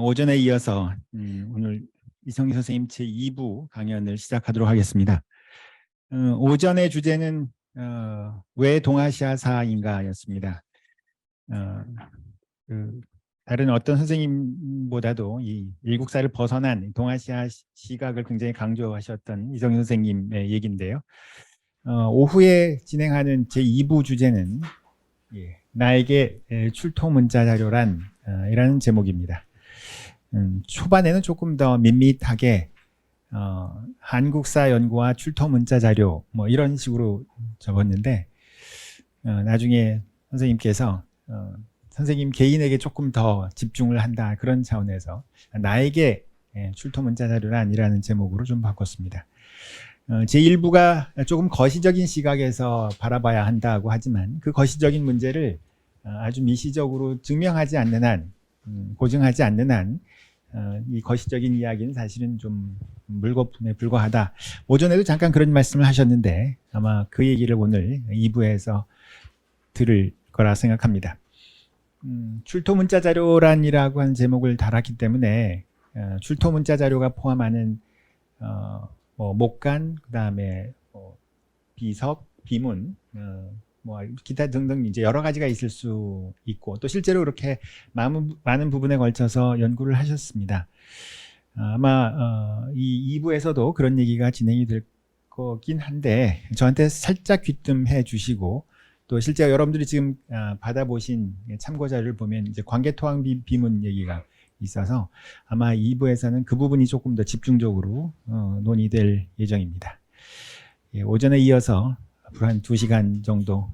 오전에 이어서 오늘 이성희 선생님 제2부 강연을 시작하도록 하겠습니다. 오전의 주제는 왜 동아시아사인가 였습니다. 다른 어떤 선생님보다도 이 일국사를 벗어난 동아시아 시각을 굉장히 강조하셨던 이성희 선생님의 얘기인데요. 오후에 진행하는 제2부 주제는 나에게 출토 문자 자료란 이라는 제목입니다. 초반에는 조금 더 밋밋하게 한국사 연구와 출토 문자 자료 뭐 이런 식으로 적었는데 나중에 선생님께서 선생님 개인에게 조금 더 집중을 한다 그런 차원에서 나에게 출토 문자 자료란이라는 제목으로 좀 바꿨습니다. 제1부가 조금 거시적인 시각에서 바라봐야 한다고 하지만 그 거시적인 문제를 아주 미시적으로 증명하지 않는 한, 고증하지 않는 한 이 거시적인 이야기는 사실은 좀 물거품에 불과하다. 오전에도 잠깐 그런 말씀을 하셨는데 아마 그 얘기를 오늘 2부에서 들을 거라 생각합니다. 출토 문자 자료란이라고 하는 제목을 달았기 때문에 출토 문자 자료가 포함하는 목간, 그다음에 비석, 비문, 기타 등등 이제 여러 가지가 있을 수 있고 또 실제로 그렇게 많은 부분에 걸쳐서 연구를 하셨습니다. 아마 이 2부에서도 그런 얘기가 진행이 될 거긴 한데 저한테 살짝 귀뜸해 주시고 또 실제 여러분들이 지금 받아보신 참고 자료를 보면 이제 관계토항 비문 얘기가 있어서 아마 2부에서는 그 부분이 조금 더 집중적으로 논의될 예정입니다. 오전에 이어서 앞으로 한 2시간 정도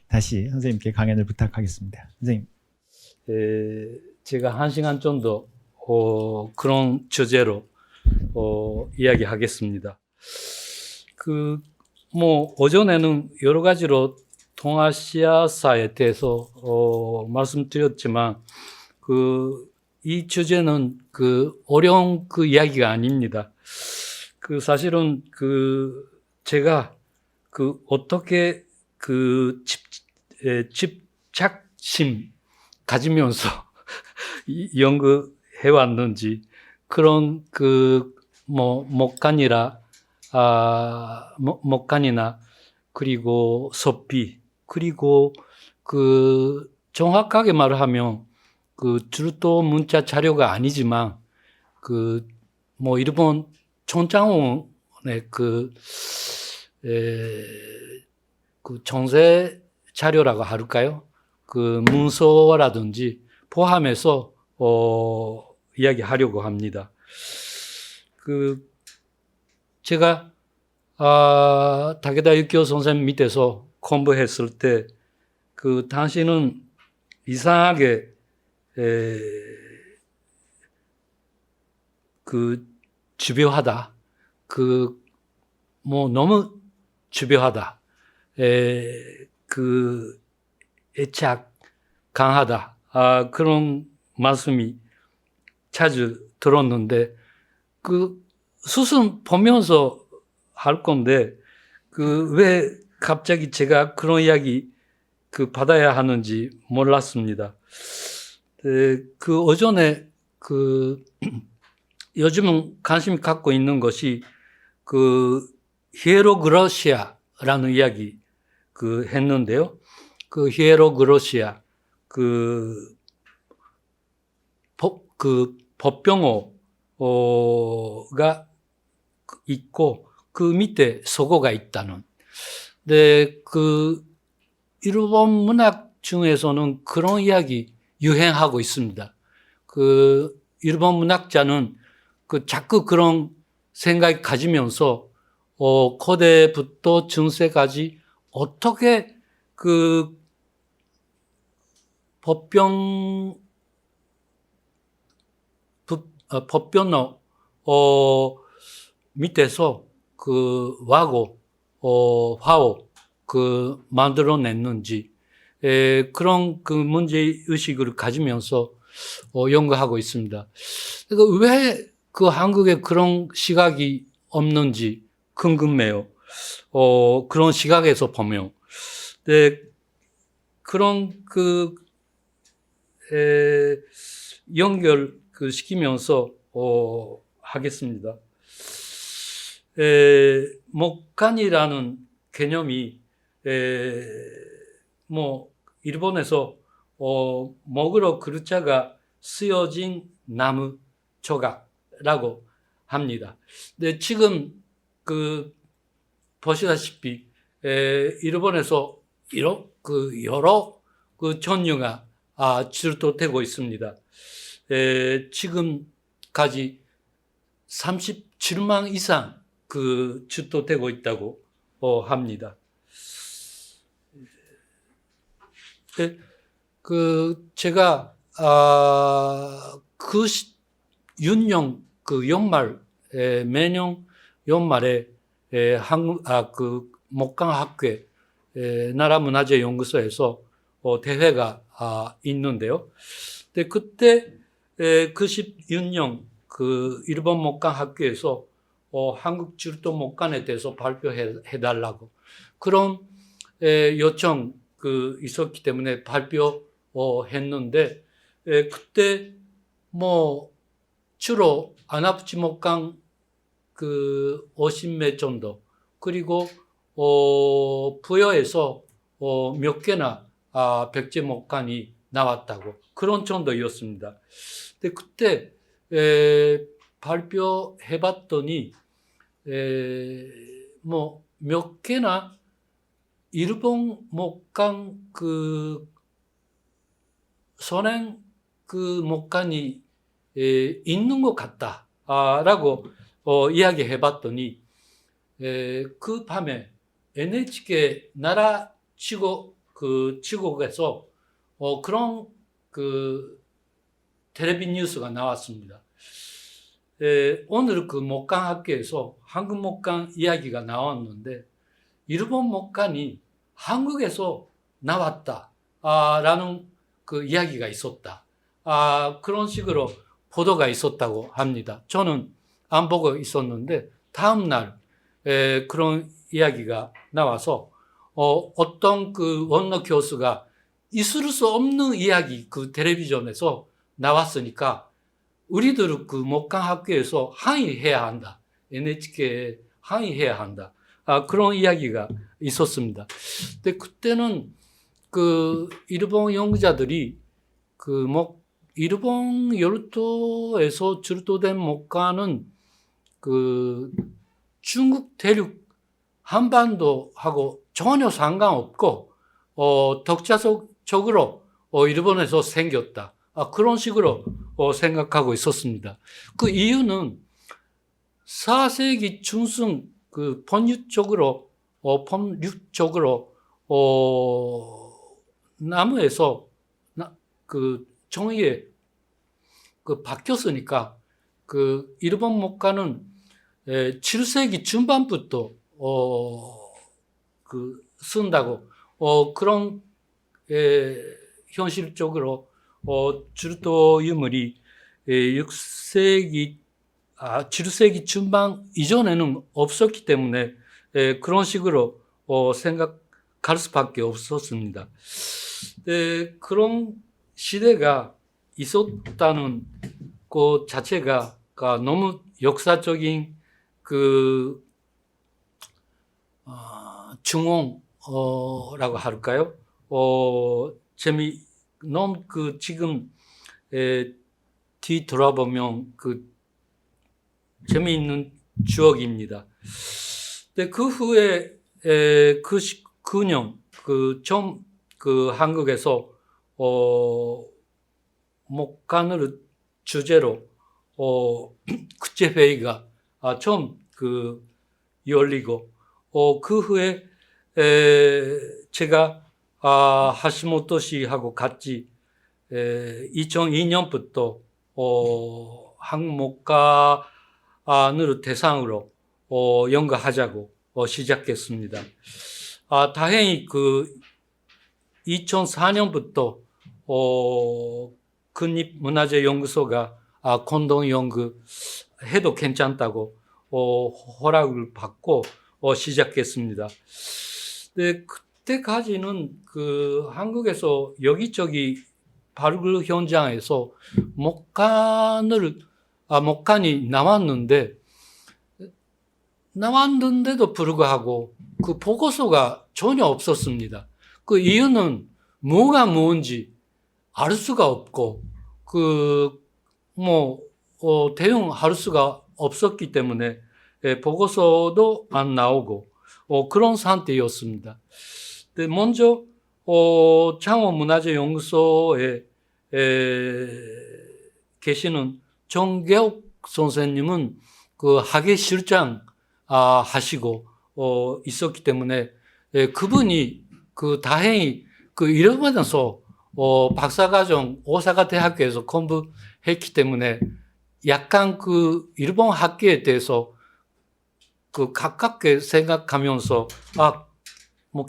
다시 선생님께 강연을 부탁하겠습니다. 선생님. 제가 1시간 정도 그런 주제로 이야기하겠습니다. 오전에는 여러 가지로 동아시아사에 대해서 말씀드렸지만 이 주제는 어려운 이야기가 아닙니다. 사실은 제가 어떻게 집착심 가지면서 연구해 왔는지 그런 목간이나 그리고 섭비 그리고 정확하게 말하면 출토 문자 자료가 아니지만 일본 촌장원의 정세 자료라고 할까요? 문서라든지 포함해서 이야기하려고 합니다. 제가 다케다 유키오 선생님 밑에서 공부했을 때 당신은 이상하게 집요하다. 너무 집요하다. 애착 강하다. 그런 말씀이 자주 들었는데 스승 보면서 할 건데 왜 갑자기 제가 그런 이야기 받아야 하는지 몰랐습니다. 오전에 요즘은 관심 갖고 있는 것이 히에로그로시아라는 이야기 했는데요. 히에로그로시아 법병어가 있고 밑에 서고가 있다는. 근데 일본 문학 중에서는 그런 이야기 유행하고 있습니다. 일본 문학자는 자꾸 그런 생각을 가지면서 고대부터 중세까지 어떻게 법변어 밑에서 와고 화오 만들어냈는지 그런 문제 의식을 가지면서 연구하고 있습니다. 그러니까 왜 한국에 그런 시각이 없는지 궁금해요. 그런 시각에서 보면. 네, 그런 연결 그 시키면서 하겠습니다. 목간이라는 개념이 뭐 일본에서 먹으러 그릇자가 쓰여진 나무 조각이라고 합니다. 근데 지금 그 보시다시피 일본에서 여러 그 종류가 출토되고 있습니다. 지금까지 37만 이상 그 출토되고 있다고 합니다. 그 제가 그 윤년 그 연말 매년 연말에 그 목강학회 나라문화재연구소에서 대회가 있는데요. 근데 그때 96년 그 일본 목강학회에서 한국 출도 목간에 대해서 발표해달라고 그런 요청 그 있었기 때문에 발표했는데 그때 뭐 주로 아나부치 목강 그 50매 정도 그리고 부여에서 몇 개나 백제 목간이 나왔다고 그런 정도였습니다. 근데 그때 발표해봤더니 뭐 몇 개나 일본 목간 그 선행 그 목간이 있는 것 같다라고 이야기해봤더니 그 밤에 NHK 나라 지국에서 그런 그 텔레비 뉴스가 나왔습니다. 오늘 그 목간학교에서 한국 목간 이야기가 나왔는데 일본 목간이 한국에서 나왔다라는 그 이야기가 있었다. 그런 식으로 보도가 있었다고 합니다. 저는 안 보고 있었는데 다음 날 그런 이야기가 나와서 어떤 그 원로 교수가 있을 수 없는 이야기 그 텔레비전에서 나왔으니까 우리들 그 목강학교에서 항의해야 한다. NHK에 항의해야 한다. 그런 이야기가 있었습니다. 근데 그때는 그 일본 연구자들이 그 일본 열도에서 출토된 목간은 그 중국 대륙 한반도하고 전혀 상관없고 독자적으로 일본에서 생겼다. 그런 식으로 생각하고 있었습니다. 그 이유는 4세기 중순 그 본류적으로 나무에서 그 종이에 그 바뀌었으니까 그 일본 목간은 7세기 중반부터 그 쓴다고 그런 현실적으로 출토 유물이 6세기 7세기 중반 이전에는 없었기 때문에 그런 식으로 생각할 수밖에 없었습니다. 그런 시대가 있었다는 것 자체가 너무 역사적인 그 중홍라고 할까요? 너무 그 지금 뒤돌아보면 그 재미있는 추억입니다. 근데 그 후에 그 19년 처음 그 한국에서 목간을 주제로 국제회의가 처음 그 열리고 그 후에 제가 하시모토 씨하고 같이 2002년부터 한국 목간을 대상으로 연구하자고 시작했습니다. 다행히 그 2004년부터 국립문화재연구소가 공동연구 해도 괜찮다고 허락을 받고 시작했습니다. 근데 그때까지는 그 한국에서 여기저기 발굴 현장에서 목간이 나왔는데도 불구하고 그 보고서가 전혀 없었습니다. 그 이유는 뭐가 뭔지 알 수가 없고, 대응할 수가 없었기 때문에 보고서도 안 나오고, 그런 상태였습니다. 먼저, 창원문화재연구소에 계시는 정계옥 선생님은 그 학예실장 하시고 있었기 때문에 그분이 다행히 이러면서 박사과정 오사카 대학교에서 공부했기 때문에 약간 일본 학계에 대해서 가깝게 생각하면서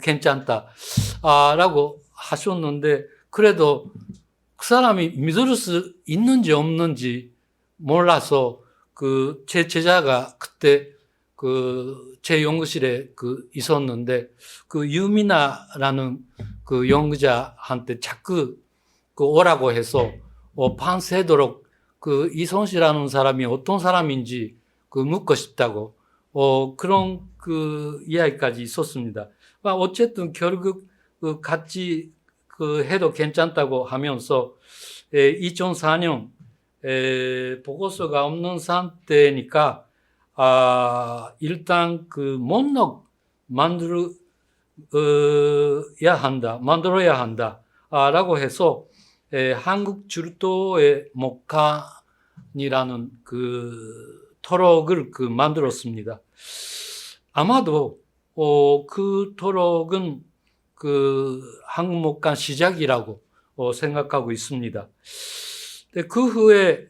괜찮다 라고 하셨는데, 그래도 그 사람이 믿을 수 있는지 없는지 몰라서 제 제자가 그때 제 연구실에 있었는데, 유미나라는 연구자한테 자꾸 오라고 해서 밤새도록 이선씨라는 사람이 어떤 사람인지 묻고 싶다고 그런 이야기까지 있었습니다. 어쨌든 결국 같이 해도 괜찮다고 하면서 2004년 보고서가 없는 상태니까 일단 목록 만들어야 한다 라고 해서 한국 주르토의 목간이라는 토록을 만들었습니다. 아마도 그 토록은 한국 목간 시작이라고 생각하고 있습니다. 그 후에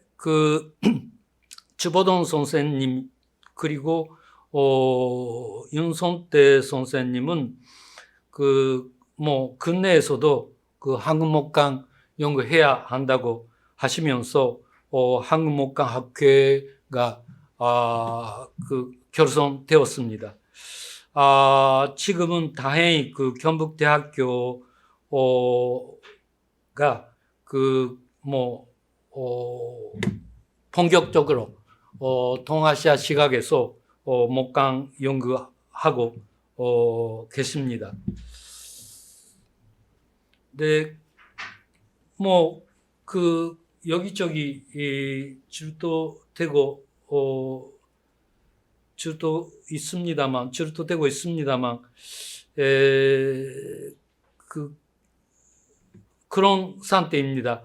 주보동 선생님 그리고 윤성태 선생님은 근내에서도 한국 목간 연구해야 한다고 하시면서 한국 목간 학회가 결성되었습니다. 지금은 다행히 경북대학교가 본격적으로 동아시아 시각에서 목간 연구하고 계십니다. 네, 여기저기 주도되고 주도되고 있습니다만, 그런 상태입니다.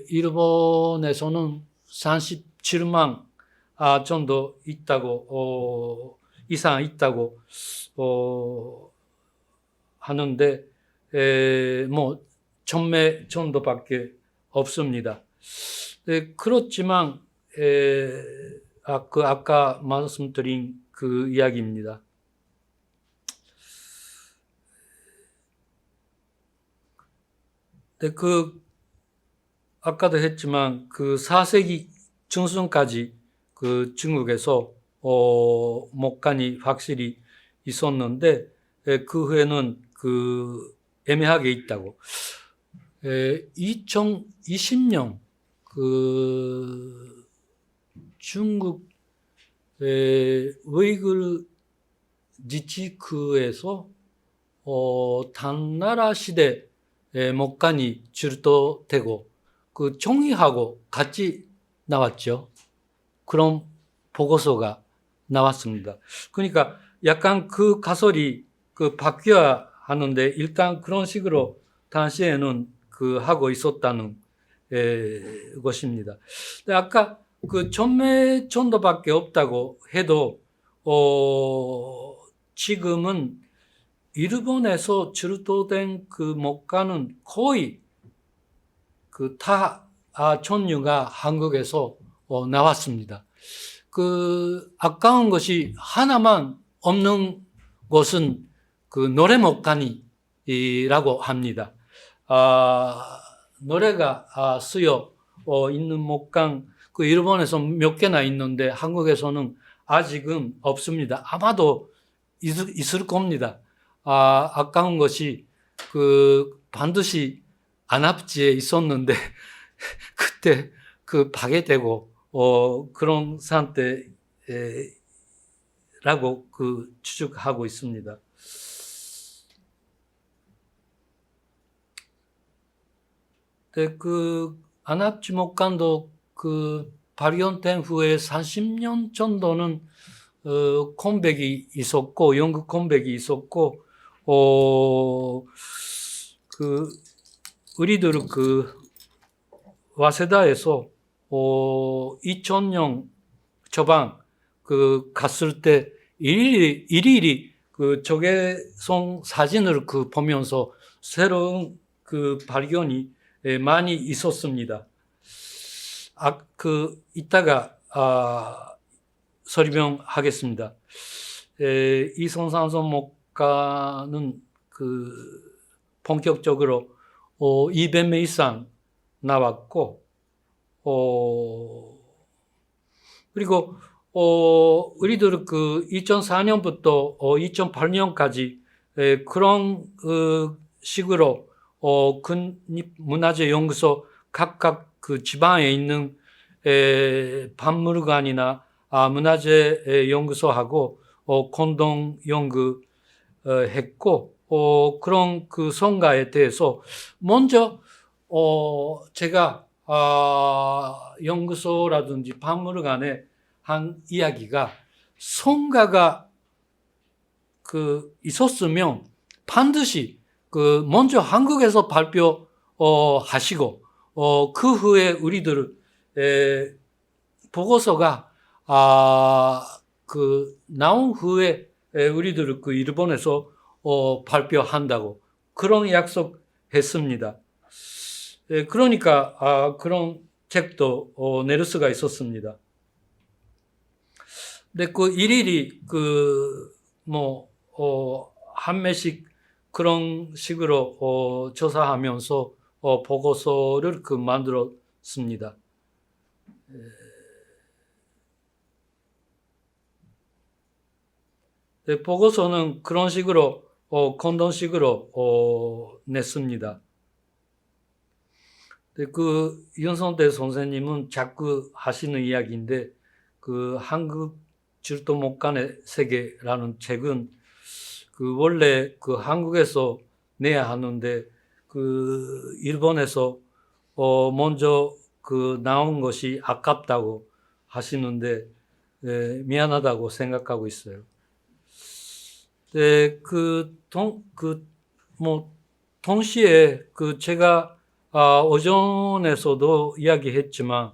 일본에서는 37만 정도 이상 있다고 하는데, 1000매 정도밖에 없습니다. 그렇지만 아까 말씀드린 이야기입니다. 아까도 했지만 4세기 중순까지 중국에서 목간이 확실히 있었는데, 그 후에는 애매하게 있다고. 2020년 중국 우이그르 지치크에서 단나라 시대 목간이 주도되고 총리하고 같이 나왔죠. 그런 보고서가 나왔습니다. 그러니까 약간 가설이 바뀌어야 하는데, 일단 그런 식으로 당시에는 하고 있었다는 것입니다. 아까 1000매 정도밖에 없다고 해도 지금은 일본에서 주도된 목간은 거의 다 종류가 한국에서 나왔습니다. 아까운 것이 하나만 없는 것은 노래 목간이라고 합니다. 노래가 쓰여 있는 목간, 일본에서 몇 개나 있는데 한국에서는 아직은 없습니다. 아마도 있을 겁니다. 아까운 것이 반드시 안압지에 있었는데 그때 그 파괴되고 그런 상태라고 그 추측하고 있습니다. 네, 그 안압지목간도 그 발견된 후에 30년 정도는 공백이 있었고, 연구 공백이 있었고, 그 우리들 그 와세다에서 2000년 초반 그 갔을 때 일일이 그 적외선 사진을 그 보면서 새로운 그 발견이 많이 있었습니다. 이따가 설명하겠습니다. 이성산소 목가는 그 본격적으로 200명 이상 나왔고, 그리고 우리들 그 2004년부터 2008년까지 그런 식으로 국립문화재연구소 각각 그 지방에 있는 박물관이나 문화재 연구소하고 공동 연구했고, 그런 그 성과에 대해서 먼저 제가 연구소라든지 박물관에 한 이야기가, 성과가 그 있었으면 반드시 그 먼저 한국에서 발표하시고 그 후에 우리들 보고서가 그 나온 후에 우리들 그 일본에서 발표한다고 그런 약속했습니다. 그러니까 그런 책도 낼 수가 있었습니다. 근데 그 일일이 한 매씩 그런 식으로 조사하면서 보고서를 그 만들었습니다. 보고서는 그런 식으로 공동식으로 냈습니다. 그 윤선태 선생님은 자꾸 하시는 이야기인데, 그 한국 질도목간의 세계라는 책은 그 원래 그 한국에서 내야 하는데 그 일본에서 먼저 그 나온 것이 아깝다고 하시는데 미안하다고 생각하고 있어요. 네, 동시에 그 제가 오전에서도 이야기했지만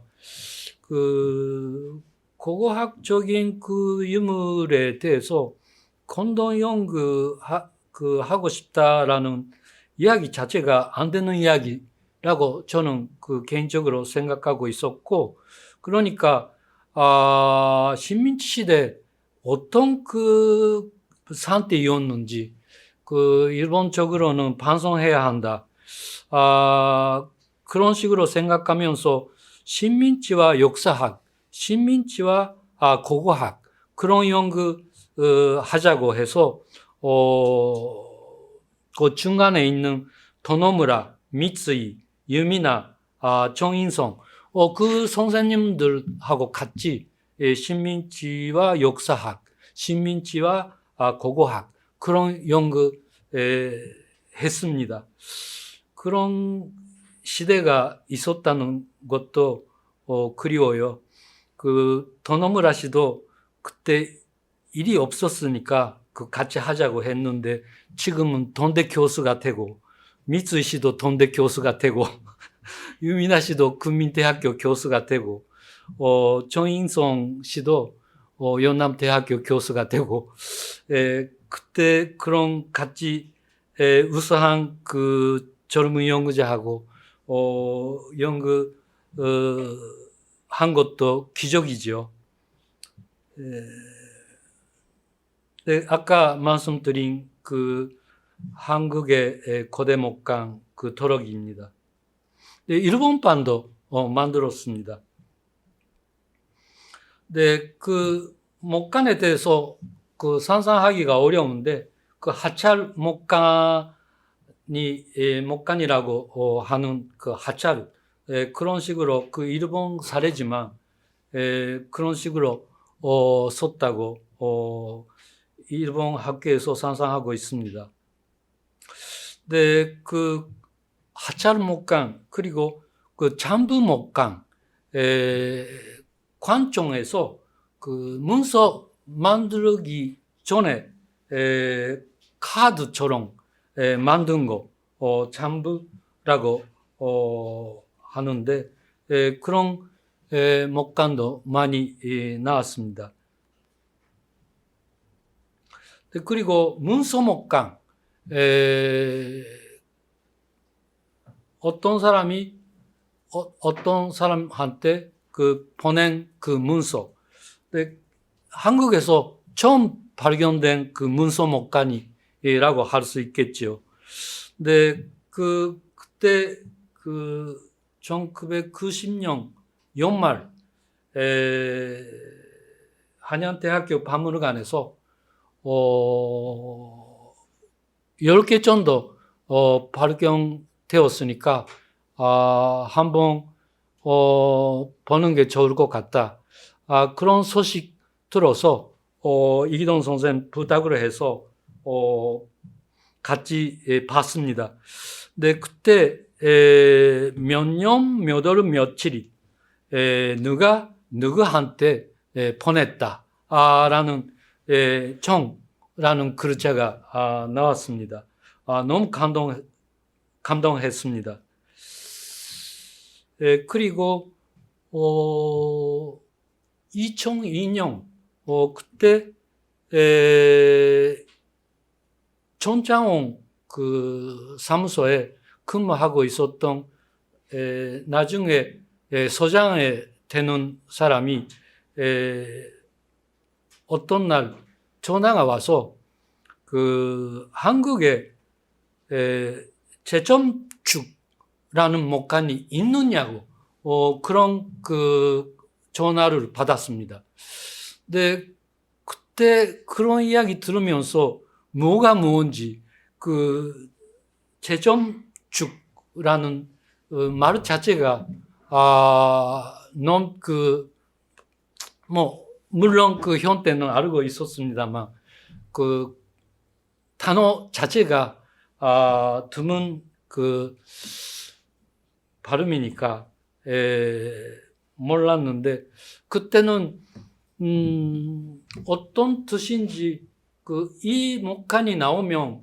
그 고고학적인 그 유물에 대해서 공동 연구 하고 싶다라는 이야기 자체가 안 되는 이야기라고 저는 그 개인적으로 생각하고 있었고, 그러니까 식민지 시대 어떤 그 상태였는지 그 일본적으로는 반성해야 한다. 그런 식으로 생각하면서 식민지와 역사학, 식민지와 고고학 그런 연구 하자고 해서 그 중간에 있는 도노무라, 미쓰이, 유미나, 정인성 그 선생님들하고 같이 식민지와 역사학, 식민지와 고고학 그런 연구 했습니다. 그런 시대가 있었다는 것도 그리워요. 그 도노무라 씨도 그때 일이 없었으니까 그 같이 하자고 했는데 지금은 돈대 교수가 되고, 미쓰이 씨도 돈대 교수가 되고 유미나 씨도 국민대학교 교수가 되고 정인성 씨도 연남대학교 교수가 되고, 그때 그런 같이 우수한 그 젊은 연구자하고 연구 한 것도 기적이죠. 아까 말씀드린 그 한국의 고대 목강 그 도록입니다. 일본판도 만들었습니다. 그 목간에 대해서 그 상상하기가 어려운데, 그 하찰 목간에 목간이라고 하는 그 하차를 그런 식으로 그 일본 사례지만 그런 식으로 썼다고 일본 학계에서 상상하고 있습니다. 네, 그 하차를 목간 그리고 그 잠부 목간 관청에서 그 문서 만들기 전에 카드처럼 만든 거 잠부라고 하는데 그런 목간도 많이 나왔습니다. 그리고 문서 목간 어떤 사람이 어떤 사람한테 그 보낸 그 문서 한국에서 처음 발견된 그 문서 목간이라고 할 수 있겠죠. 근데 그때 그 1990년 연말 한양대학교 박물관에서 10개 정도 발견되었으니까 한번 보는 게 좋을 것 같다. 그런 소식 들어서 이기동 선생 부탁을 해서 같이 봤습니다. 근데 그때 몇 년, 몇 월, 며칠이 누가 누구한테 보냈다라는 정라는 글자가 나왔습니다. 너무 감동했습니다. 그리고 2002년 그때 전장원 그 사무소에 근무하고 있었던 나중에 서장에 되는 사람이 어떤 날 전화가 와서 그 한국에 제점축라는 목간이 있느냐고 그런 그 전화를 받았습니다. 근데 그때 그런 이야기 들으면서 뭐가 뭔지 그 제점축라는 말 자체가 너무 물론 그 현대는 알고 있었습니다만 그 단어 자체가 드문 그 발음이니까 몰랐는데 그때는 어떤 뜻인지 이 목간이 나오면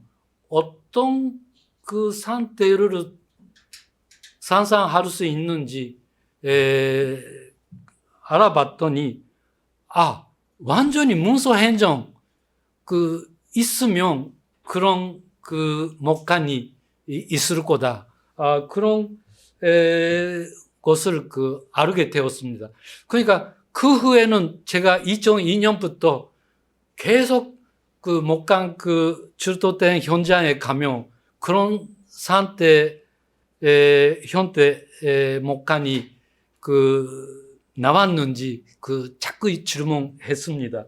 어떤 그 상태를 상상할 수 있는지 알아봤더니 완전히 문서 행정 있으면 그런 그 목간이 있을 거다. 그런 것을 알게 되었습니다. 그러니까 그 후에는 제가 2002년부터 계속 그 목간 출토된 현장에 가면 그런 상태 현대 목간이 나왔는지 자꾸 질문했습니다.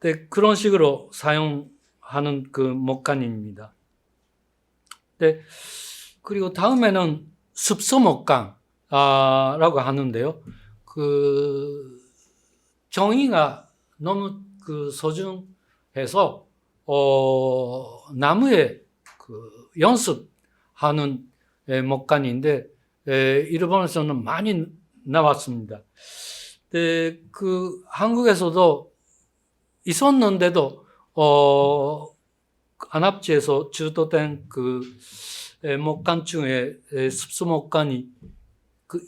네, 그런 식으로 사용하는 목간입니다. 네, 그리고 다음에는 습서 목간라고 하는데요. 정의가 너무 소중해서 나무에 연습하는 목간인데 일본에서는 많이 나왔습니다. 네, 한국에서도 있었는데도 안압지에서 주도된 목간 중에 습서 목간이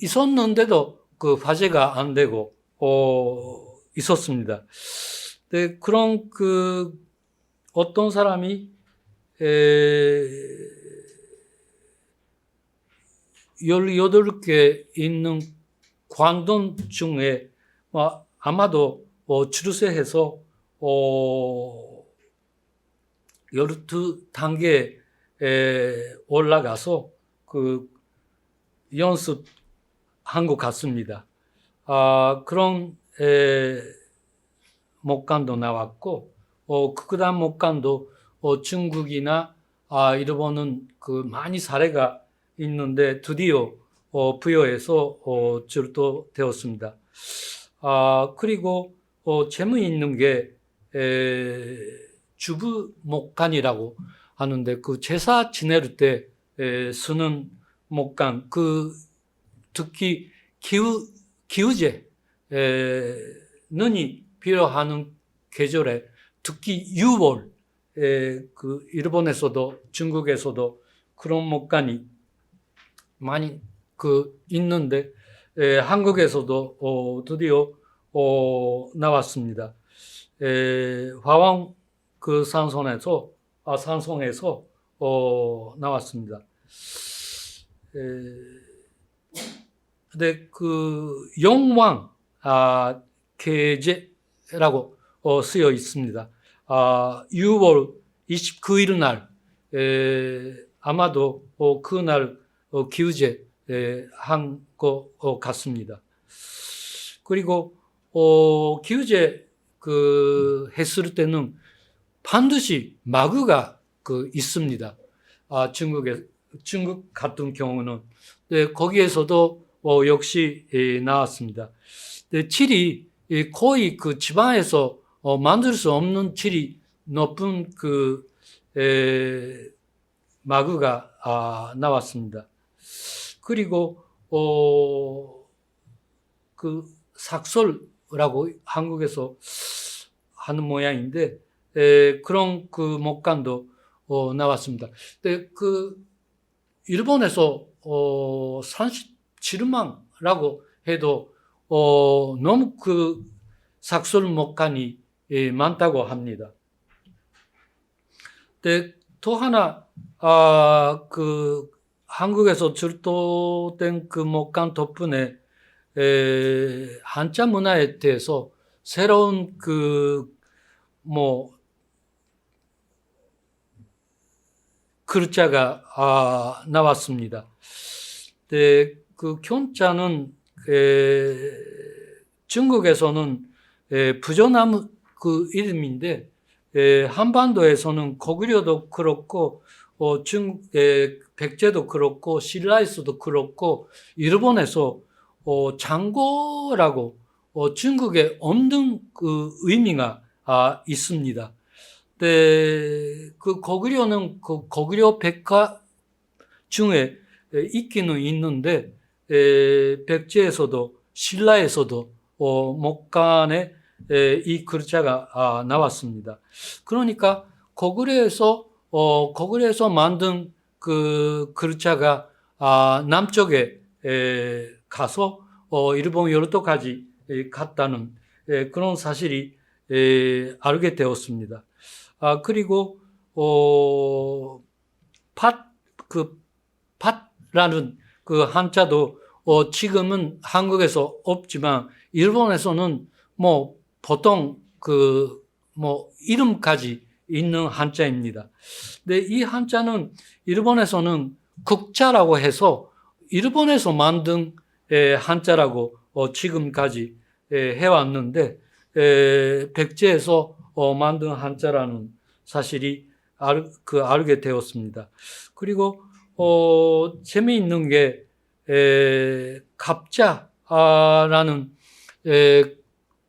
있었는데도 화제가 안 되고 있었습니다. 네, 그런 어떤 사람이 18개 있는 관동 중에 아마도 출세해서 12단계에 올라가서 연습한 것 같습니다. 그런 목간도 나왔고 그 다음 목간도 중국이나 일본은 그 많이 사례가 있는데 드디어 부여해서 출토되었습니다. 그리고 재미있는 게 주부목간이라고 하는데 그 제사 지낼 때 쓰는 목간, 그 특히 기우제 는이 필요하는 계절에 특히 6월 그 일본에서도 중국에서도 그런 목간이 많이 그 있는데 한국에서도 드디어 나왔습니다. 화왕 그 산성에서 나왔습니다. 근데 그 영왕 계제라고 쓰여 있습니다. 6월 29일 날 아마도 그날 기우제 한 것 같습니다. 그리고 기우제 그 했을 때는 반드시 마구가 그 있습니다. 중국 같은 경우는 거기에서도 역시 나왔습니다. 칠이 거의 그 지방에서 만들 수 없는 칠이 높은 그 마구가 나왔습니다. 그리고 그 삭설라고 한국에서 하는 모양인데 그런 그 목간도 나왔습니다. 근데 그 일본에서 37만라고 해도 너무 그 삭설 목간이 많다고 합니다. 근데 또 하나 그 한국에서 출토된 그 목간 덕분에 한자 문화에 대해서 새로운 그 뭐 글자가 나왔습니다. 그 쿄자는 중국에서는 부조나무 그 이름인데 한반도에서는 고구려도 그렇고 백제도 그렇고 신라에서도 그렇고 일본에서 장고라고 중국에 없는 그 의미가 있습니다. 그 고구려는 그 고구려 백화 중에 있기는 있는데 백제에서도 신라에서도 목간에 이 글자가 나왔습니다. 그러니까 고구려에서 만든 그 글자가 남쪽에 가서 일본 열도까지 갔다는 그런 사실이 알게 되었습니다. 그리고 팥라는 그 한자도 지금은 한국에서 없지만 일본에서는 뭐 보통 그 뭐 이름까지 있는 한자입니다. 근데 이 한자는 일본에서는 국자라고 해서 일본에서 만든 한자라고 지금까지 해왔는데 백제에서 만든 한자라는 사실이 알게 되었습니다. 그리고 재미있는 게 갑자라는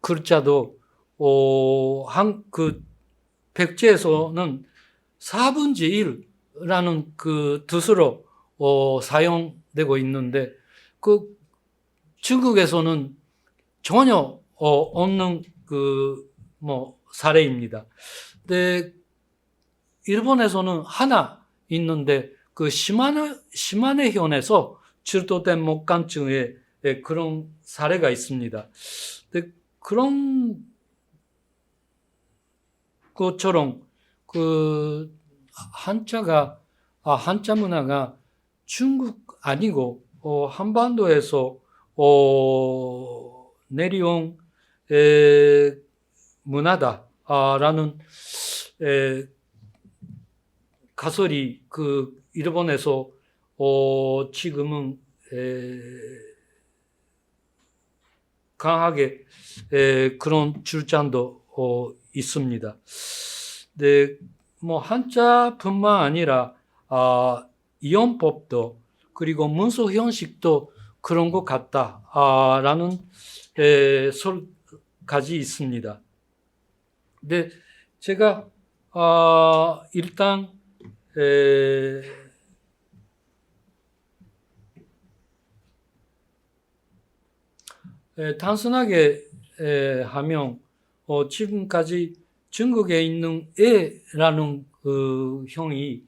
글자도 그 백제에서는 4분의 1라는 그 뜻으로 사용되고 있는데 그 중국에서는 전혀 없는 그 뭐 사례입니다. 근데 일본에서는 하나 있는데 그 시마네현에서 출토된 목간 중에 그런 사례가 있습니다. 근데 그런 것처럼 그 한자 문화가 중국 아니고 한반도에서 내려온 문화다라는 가설이 그 일본에서 지금은 강하게 그런 주장도 있습니다. 네, 뭐 한자뿐만 아니라 이용법도 그리고 문서 형식도 그런 것 같다라는 설까지 있습니다. 근데 제가 일단 단순하게 하면 지금까지 중국에 있는 에라는 그 형이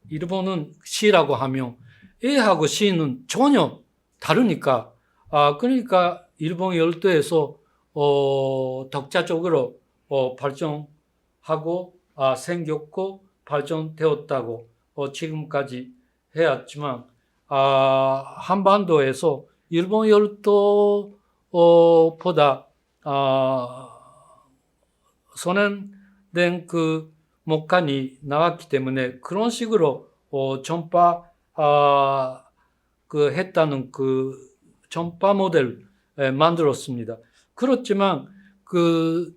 일본은 시라고 하면 에하고 시는 전혀 다르니까 그러니까 일본 열도에서 독자적으로 발전하고 생겼고 발전되었다고 지금까지 해왔지만 한반도에서 일본 열도보다 선행된 그 목간이 나왔기 때문에 그런 식으로 전파 그 했다는 그 전파 모델 만들었습니다. 그렇지만 그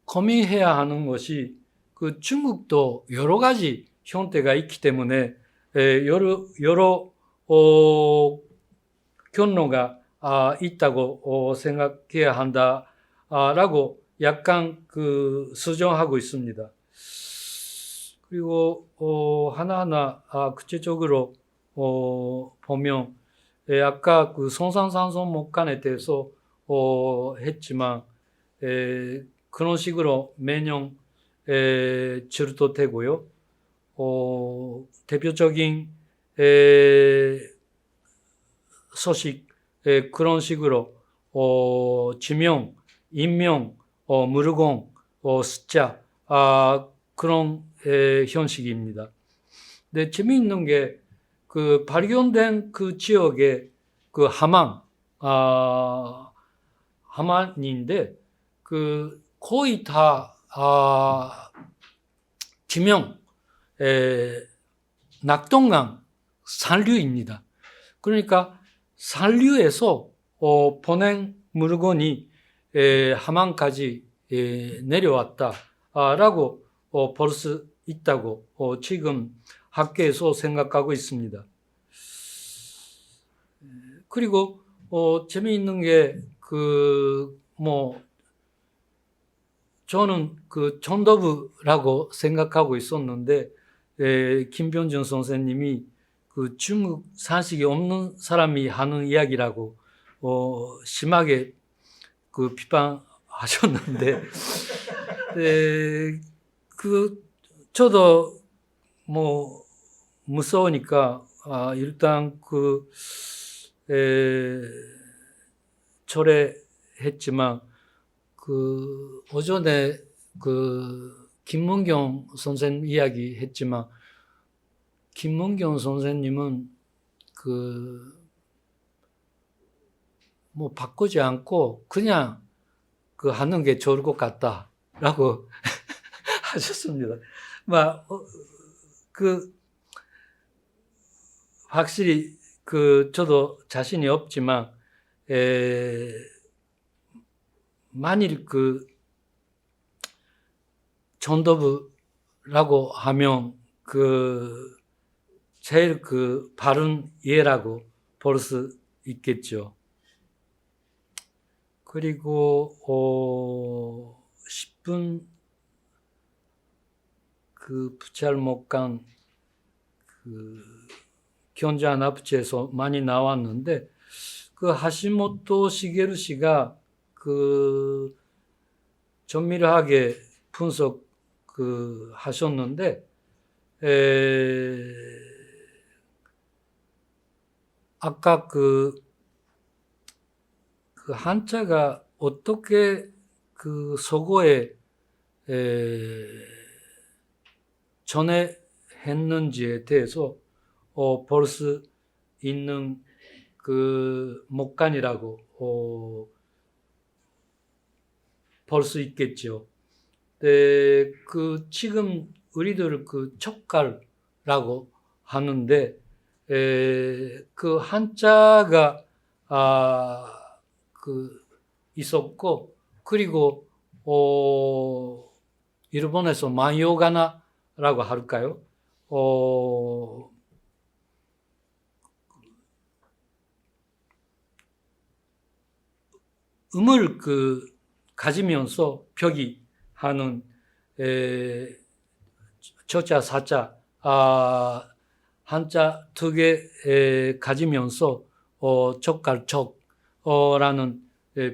고민해야 하는 것이 그 중국도 여러 가지 형태가 있기 때문에 여러 경로가 있다고 생각해야 한다라고 약간 그 수정하고 있습니다. 그리고 하나하나 구체적으로 보면 아까 그 성산산성 목간에 대해서 했지만 그런 식으로 매년 출토되고요. 대표적인 소식 그런 식으로 지명, 인명, 물건, 숫자 그런 형식입니다. 근데 재미있는 게 그 발견된 그 지역의 그 하만인데 그 거의 다 지명 낙동강 산류입니다. 그러니까 산류에서 보낸 물건이 함안까지 내려왔다라고 볼 수 있다고 지금 학계에서 생각하고 있습니다. 그리고 재미있는 게 저는 그 전도부라고 생각하고 있었는데 김병준 선생님이 그 중국 상식이 없는 사람이 하는 이야기라고 심하게 그 비판하셨는데 저도 뭐 무서우니까 일단 철회했지만 그 오전에 그 김문경 선생님 이야기 했지만 김문경 선생님은 뭐 바꾸지 않고 그냥 하는 게 좋을 것 같다라고 하셨습니다. 확실히 저도 자신이 없지만 만일 전도부라고 하면 제일 바른 예라고 볼 수 있겠죠. 그리고 10분 부찰목강 견자한 아프치에서 많이 나왔는데 하시모토 시게루 씨가 정밀하게 분석 하셨는데 아까 한자가 어떻게 서고에 전해했는지에 대해서 볼 수 있는 목간이라고 볼 수 있겠죠. 네, 지금 우리들 촉갈라고 하는데 한자가 있었고 그리고 일본에서 마요가나라고 할까요? 음을 가지면서 표기하는 저자 사자 한자 두 개 가지면서 젓갈적라는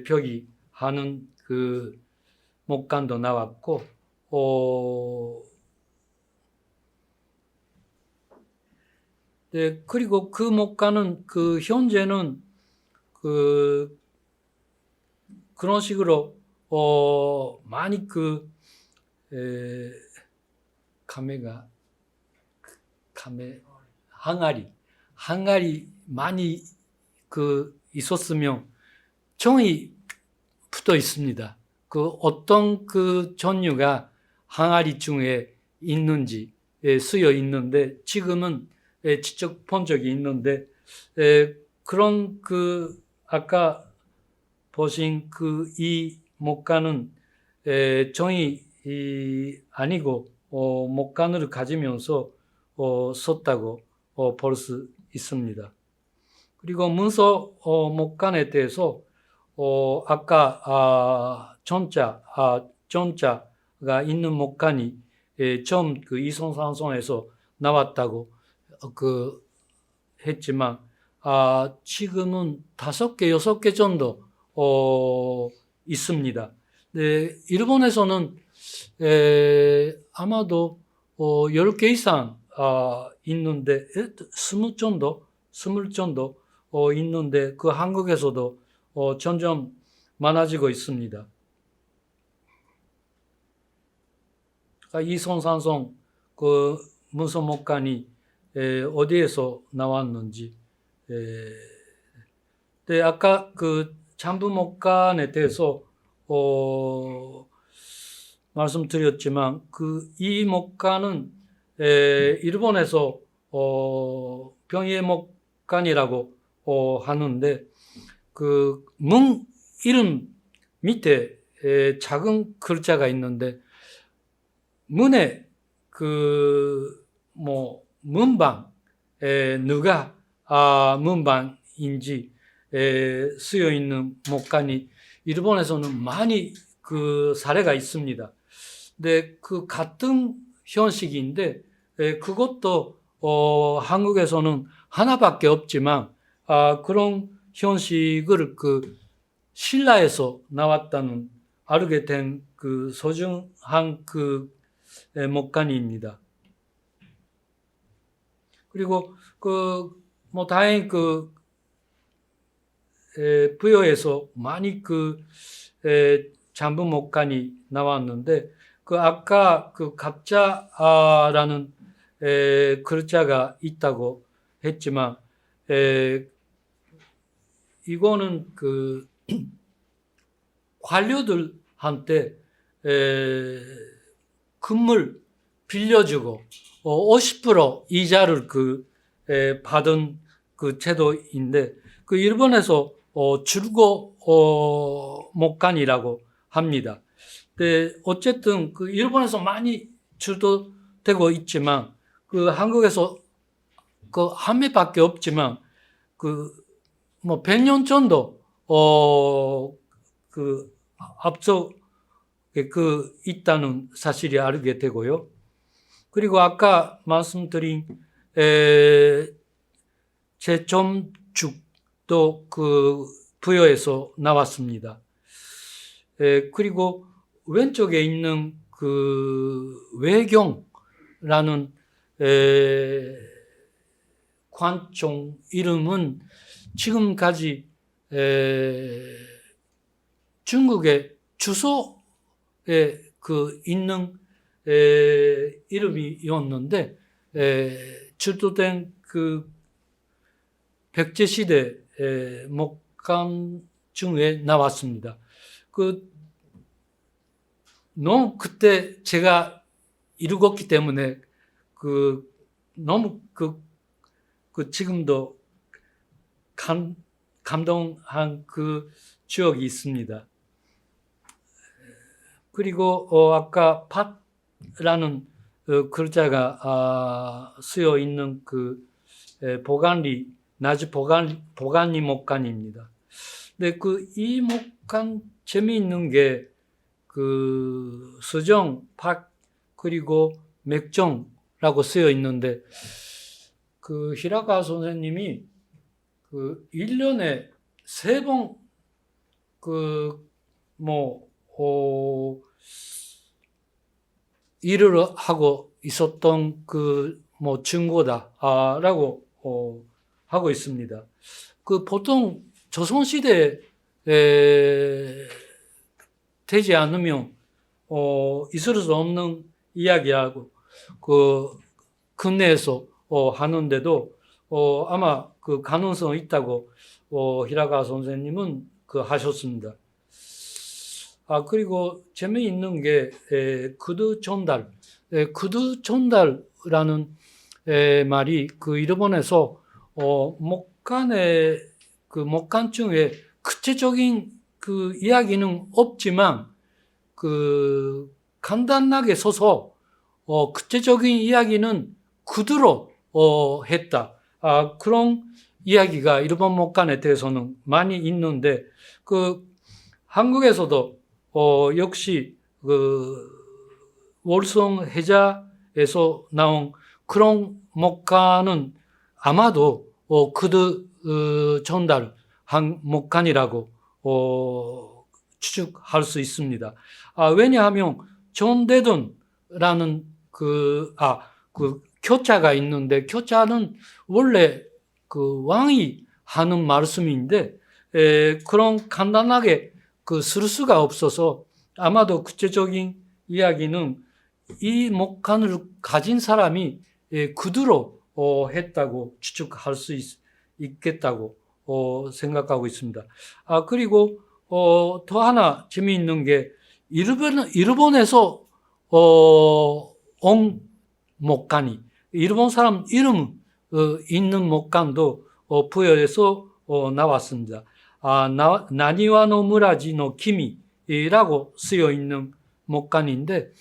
표기하는 그 목간도 나왔고 네, 그리고 그 목간은 현재는 그런 식으로 많이 항아리 많이 있었으면 종이 붙어 있습니다. 어떤 종류가 항아리 중에 있는지 쓰여 있는데 지금은 직접 본 적이 있는데 그런 아까 보신 이 목간은 종이 아니고 목간을 가지면서 썼다고 볼 수 있습니다. 그리고 문서 목간에 대해서 아까 전자가 있는 목간이 처음 이송산송에서 나왔다고 했지만 지금은 5개, 6개 정도 있습니다. 네, 일본에서는 아마도 10개 이상 있는데 20 정도 있는데 한국에서도 점점 많아지고 있습니다. 이송산송 문서 목간이 어디에서 나왔는지 네, 아까 잠부 목간에 대해서 말씀드렸지만 이 목간은 일본에서 병의 목간이라고 하는데 문 이름 밑에 작은 글자가 있는데 문에 문방 누가 문방인지 쓰여 있는 목간이 일본에서는 많이 사례가 있습니다. 근데 같은 형식인데 그것도 한국에서는 하나밖에 없지만 그런 형식을 신라에서 나왔다는 알게 된 소중한 목간입니다. 그리고 다행히 부여에서 많이 잠부 목간이 나왔는데 아까 갑자라는 글자가 있다고 했지만 이거는 관료들한테 금을 빌려주고 50% 이자를 받은 제도인데 일본에서 줄고 목간이라고 합니다. 네, 어쨌든 일본에서 많이 줄도되고 있지만 한국에서 한 매밖에 없지만 100년 정도 앞서 있다는 사실이 알게 되고요. 그리고 아까 말씀드린 제점죽도 부여에서 나왔습니다. 그리고 왼쪽에 있는 외경라는 관총 이름은 지금까지 중국의 주소에 있는 이름이었는데 출토된 백제시대 목간 중에 나왔습니다. 너무 그때 제가 읽었기 때문에 너무 지금도 감동한 추억이 있습니다. 그리고 아까 목간이라는 글자가 쓰여 있는 그 보간리 나지 보간리 목간입니다. 근데 그 이 목간 재미있는 게 그 서정, 박 그리고 맥정라고 쓰여 있는데 그 히라가 선생님이 그 1년에 3번 일을 하고 있었던 증거다라고 하고 있습니다. 그 보통 조선시대에 되지 않으면 있을 수 없는 이야기라고 그 근내에서 하는데도 아마 그 가능성이 있다고 히라가 선생님은 하셨습니다. 그리고 재미있는 게 구두 전달. 구두 전달이라는 말이 그 일본에서 목간의 그 목간중에 구체적인 그 이야기는 없지만 그 간단하게 써서 구체적인 이야기는 구두로 했다. 그런 이야기가 일본 목간에 대해서는 많이 있는데 그 한국에서도 역시 그 월성 해자에서 나온 그런 목간은 아마도 구두 전달한 목간이라고 추측할 수 있습니다. 왜냐하면 전대돈라는 그 교자가 있는데 교자는 원래 그 왕이 하는 말씀인데 그런 간단하게 쓸 수가 없어서 아마도 구체적인 이야기는 이 목간을 가진 사람이 구두로 했다고 추측할 수 있겠다고 생각하고 있습니다. 그리고 더 하나 재미있는 게 일본에서 온 목간이 일본 사람 이름 있는 목간도 부여해서 나왔습니다. 나니와노 무라지노 키미라고 쓰여 있는 목간인데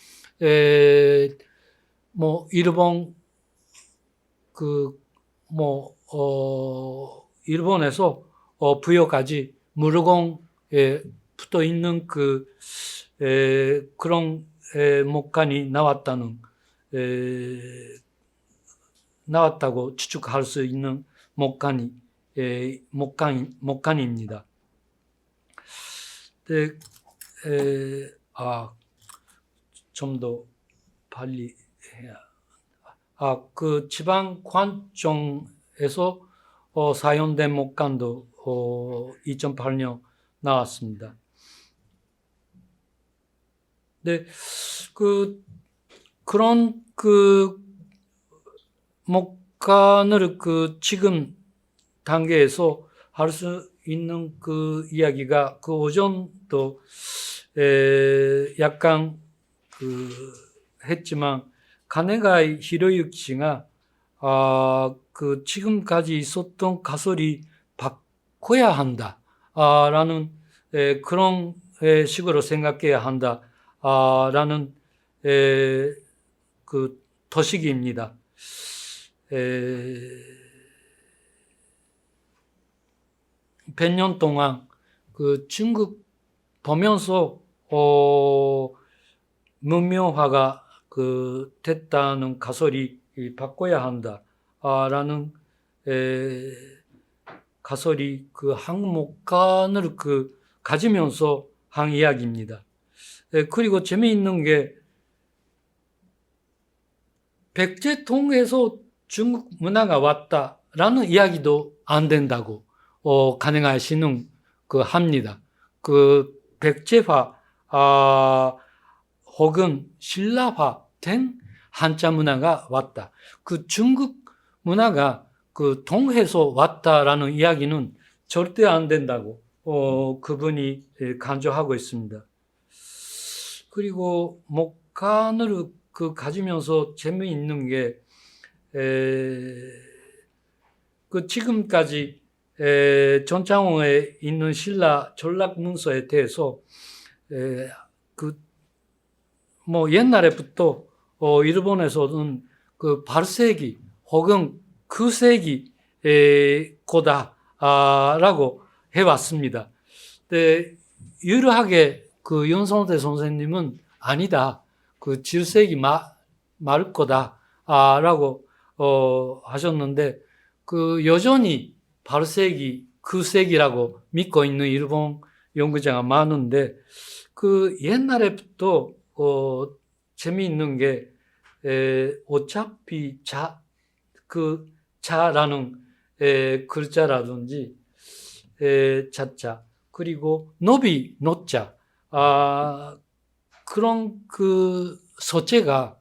일본 일본에서 부여까지 무르공에 붙어 있는 그런 목간이 나왔다고 추측할 수 있는 목간입니다. 좀 더 빨리 해야. 그 지방 관청에서 사용된 목간도 2008년 나왔습니다. 네, 그런 목간을 지금 단계에서 할 수 있는 이야기가 오전도 약간 했지만 가네가이 히로유키 씨가 지금까지 있었던 가설이 바꿔야 한다 라는 그런 식으로 생각해야 한다 라는 도식입니다. 100년 동안 중국 보면서 문명화가 됐다는 가설이 바꿔야 한다라는 가설이 한국 목간을 가지면서 한 이야기입니다. 그리고 재미있는 게 백제통에서 중국 문화가 왔다라는 이야기도 안 된다고 가능할 씨는 합니다. 백제화 혹은 신라화된 한자 문화가 왔다. 중국 문화가 동해에서 왔다라는 이야기는 절대 안 된다고 그분이 강조하고 있습니다. 그리고 목간을 가지면서 재미있는 게 지금까지 전창호에 있는 신라 전락 문서에 대해서 옛날에부터 일본에서는 그 8세기 혹은 9세기 거다라고 해왔습니다. 근데 유일하게 그 윤성태 선생님은 아니다. 그 7세기 말 거다라고 하셨는데 그 여전히 8세기, 9세기라고 믿고 있는 일본 연구자가 많은데 그 옛날에부터 재미있는 게 어차피 자라는 글자라든지 자자 그리고 노비 노자 그런 그 서체가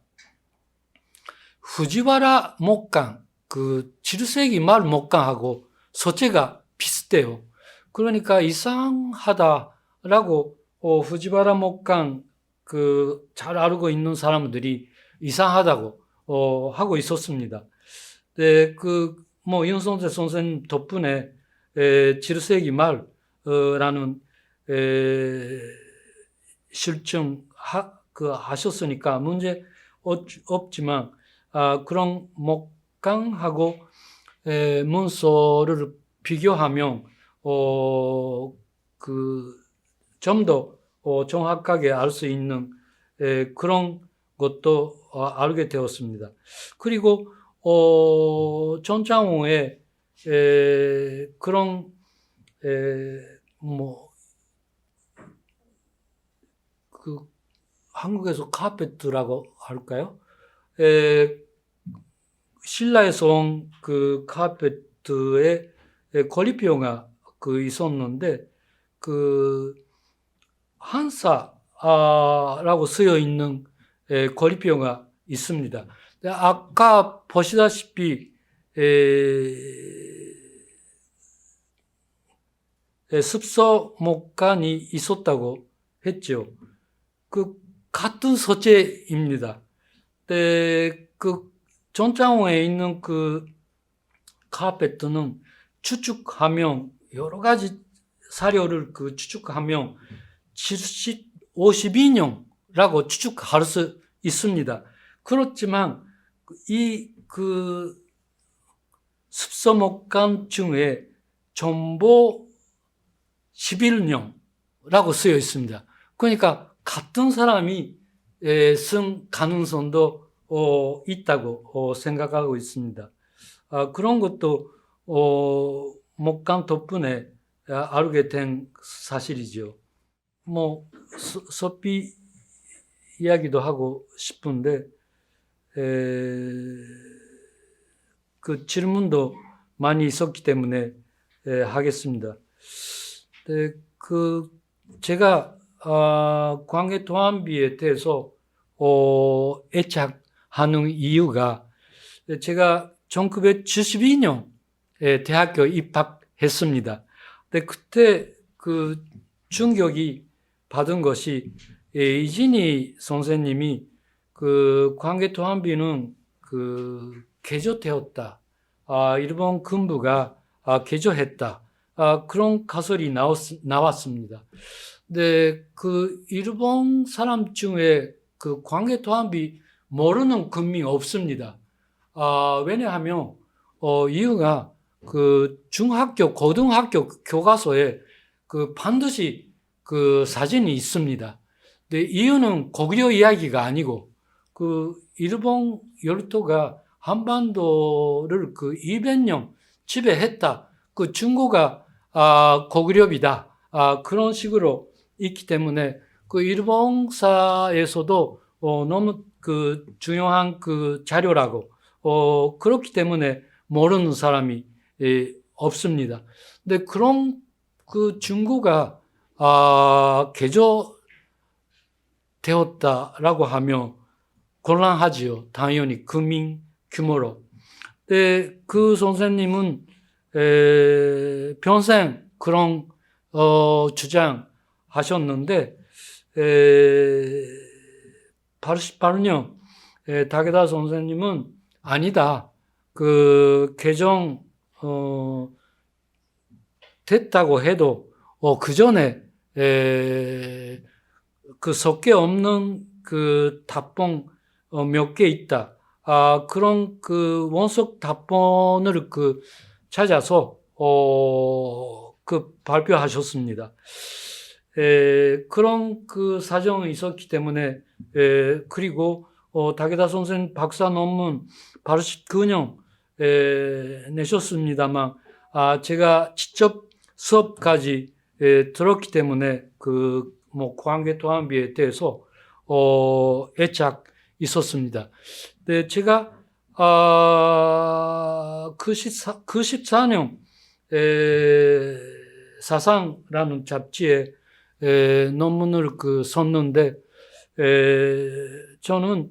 후지와라 목강 그 7세기 말 목강하고 서체가 비슷해요. 그러니까 이상하다라고 후지와라 목강 그 잘 알고 있는 사람들이 이상하다고 하고 있었습니다. 네, 뭐 윤성태 선생님 덕분에 7세기 말라는 실증 하셨으니까 문제 없지만 그런 목강하고 문서를 비교하면 좀 더 정확하게 알 수 있는 그런 것도 알게 되었습니다. 그리고 전장호의 그런 뭐 그 한국에서 카페트라고 할까요? 신라에서 온 그 카페트에 권리표가 있었는데 그 한사라고 쓰여 있는 권리표가 있습니다. 아까 보시다시피 습서목간이 있었다고 했죠. 그 같은 서체입니다. 그 전장호에 있는 그 카페트는 추측하면 여러 가지 사료를 추측하면 52년이라고 추측할 수 있습니다. 그렇지만 그 습서목간 중에 전보 11년이라고 쓰여 있습니다. 그러니까 같은 사람이 쓴 가능성도 있다고 생각하고 있습니다. 그런 것도 목간 덕분에 알게 된 사실이죠. 뭐 서피 이야기도 하고 싶은데 그 질문도 많이 있었기 때문에 하겠습니다. 제가 광해토암비에 대해서 애착하는 이유가 제가 1972년에 대학교 입학했습니다. 근데 그때 그 충격이 받은 것이 이진희 선생님이 그 광해토암비는 개조되었다. 일본 군부가 개조했다. 그런 가설이 나왔습니다. 근데 그 일본 사람 중에 그 광해토암비 모르는 군민 없습니다. 왜냐하면 이유가 그 중학교, 고등학교 교과서에 반드시 사진이 있습니다. 근데 이유는 고구려 이야기가 아니고 일본 열도가 한반도를 200년 지배했다. 증거가 고구려이다. 그런 식으로 있기 때문에 일본사에서도 너무 중요한 자료라고 그렇기 때문에 모르는 사람이 없습니다. 근데 그런 증거가 개조되었다라고 하면 곤란하지요. 당연히 금인 규모로. 근데 그 선생님은 평생 그런 주장하셨는데 88년 다케다 선생님은 아니다. 개정 됐다고 해도 그 전에 섞여 없는 답봉 몇 개 있다. 그런 그 원석 답변을 찾아서 발표하셨습니다. 그런 그 사정이 있었기 때문에 그리고 다케다 선생 박사 논문 89년 내셨습니다만 제가 직접 수업까지 들었기 때문에 관계 도안비에 대해서 애착 있었습니다. 네, 제가 그 14년 사상라는 잡지에 논문을 썼는데 저는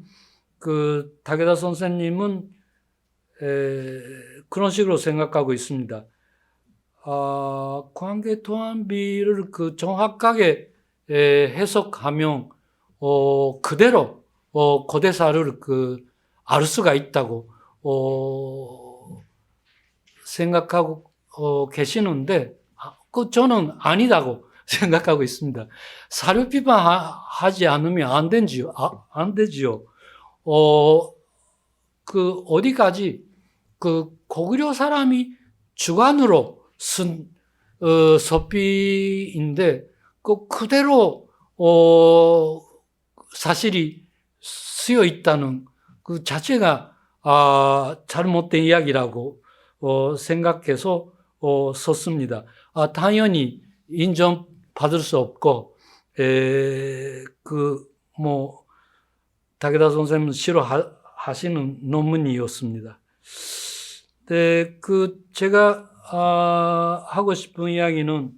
다케다 선생님은 그런 식으로 생각하고 있습니다. 관계 도안비를 정확하게 해석하면 그대로 고대사를 알 수가 있다고 생각하고 계시는데 저는 아니라고 생각하고 있습니다. 사료 비판하지 않으면 안 되지요. 어디까지 고구려 사람이 주관으로 쓴 서비인데 그대로 사실이 쓰여 있다는 그 자체가 잘못된 이야기라고 생각해서 썼습니다. 당연히 인정받을 수 없고 다케다 선생님은 싫어하시는 논문이었습니다. 네, 제가 하고 싶은 이야기는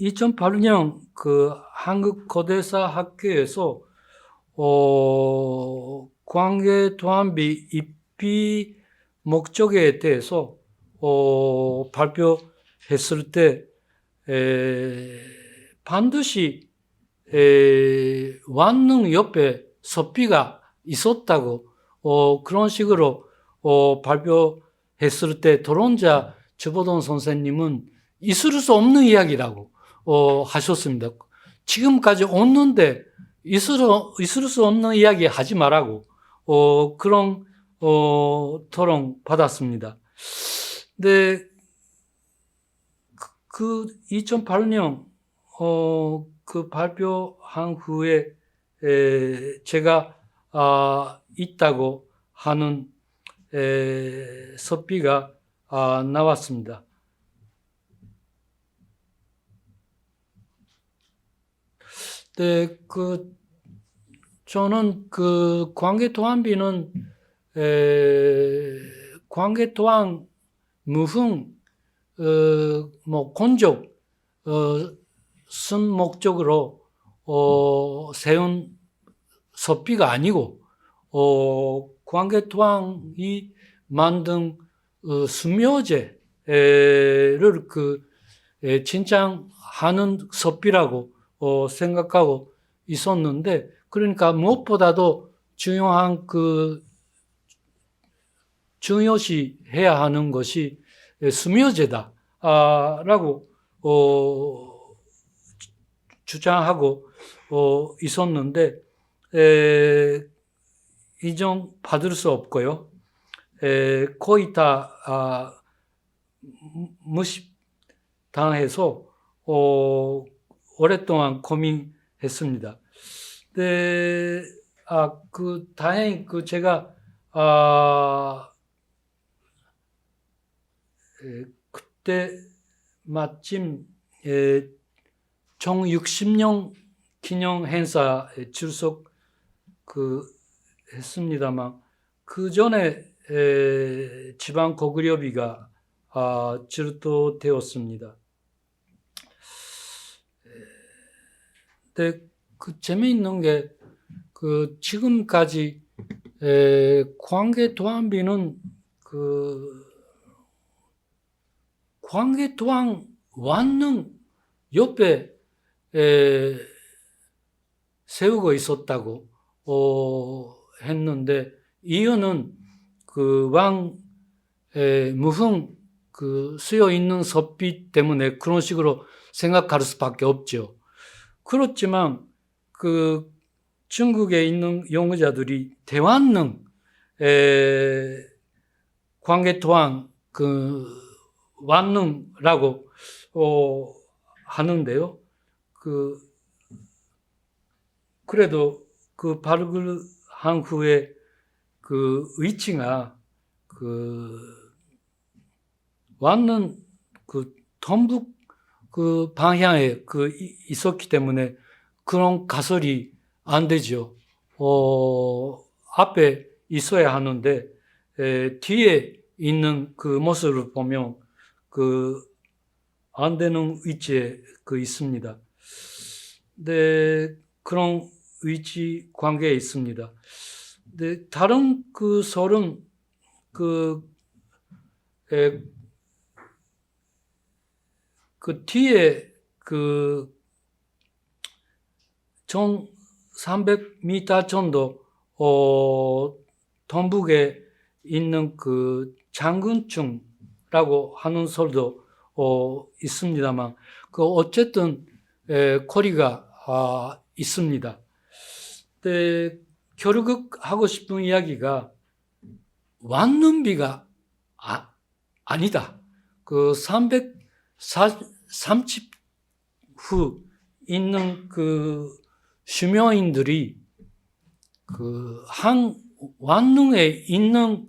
2008년 한국 고대사 학교에서 관계 도안비 입비 목적에 대해서 발표했을 때 반드시 완능 옆에 서비가 있었다고 그런 식으로 발표했을 때 도론자 주보돈 선생님은 있을 수 없는 이야기라고 하셨습니다. 지금까지 없는데 있을 수 없는 이야기 하지 말라고 그런 토론 받았습니다. 근데 2008년 발표한 후에 제가 있다고 하는 서비가 나왔습니다. 네, 저는 관계 도안비는 관계 도안 무흥 곤족 쓴 목적으로 세운 서비가 아니고 관계 도안이 만든 수묘제를 진창하는 서비라고 생각하고 있었는데, 그러니까 무엇보다도 중요한 중요시해야 하는 것이 수묘제다 라고 주장하고 있었는데 인정받을 수 없고요. 거의 다 무시당해서 오랫동안 고민했습니다. 네, 다행히 제가 그때 마침 총 60년 기념 행사에 출석 했습니다만 그 전에 지방 고구려비가 출토되었습니다. 근데 재미있는 게 지금까지 관계 도안비는 관계 도안 완능 옆에 세우고 있었다고 했는데, 이유는 무흥 쓰여 있는 서비 때문에 그런 식으로 생각할 수밖에 없죠. 그렇지만 그 중국에 있는 연구자들이 대완능 광계토항 그 완능라고 하는데요. 그래도 그 발굴한 후에 그 위치가 완능 그 동북 그 방향에 있었기 때문에 그런 가설이 안 되죠. 앞에 있어야 하는데 뒤에 있는 그 모습을 보면 안 되는 위치에 있습니다. 네, 그런 위치 관계에 있습니다. 네, 다른 설은 뒤에 1300m 정도 동북에 있는 장근층라고 하는 설도 있습니다만 어쨌든 거리가 있습니다. 근데 결국 하고 싶은 이야기가 완능비가 아니다. 330 후 있는 수명인들이 한 완능에 있는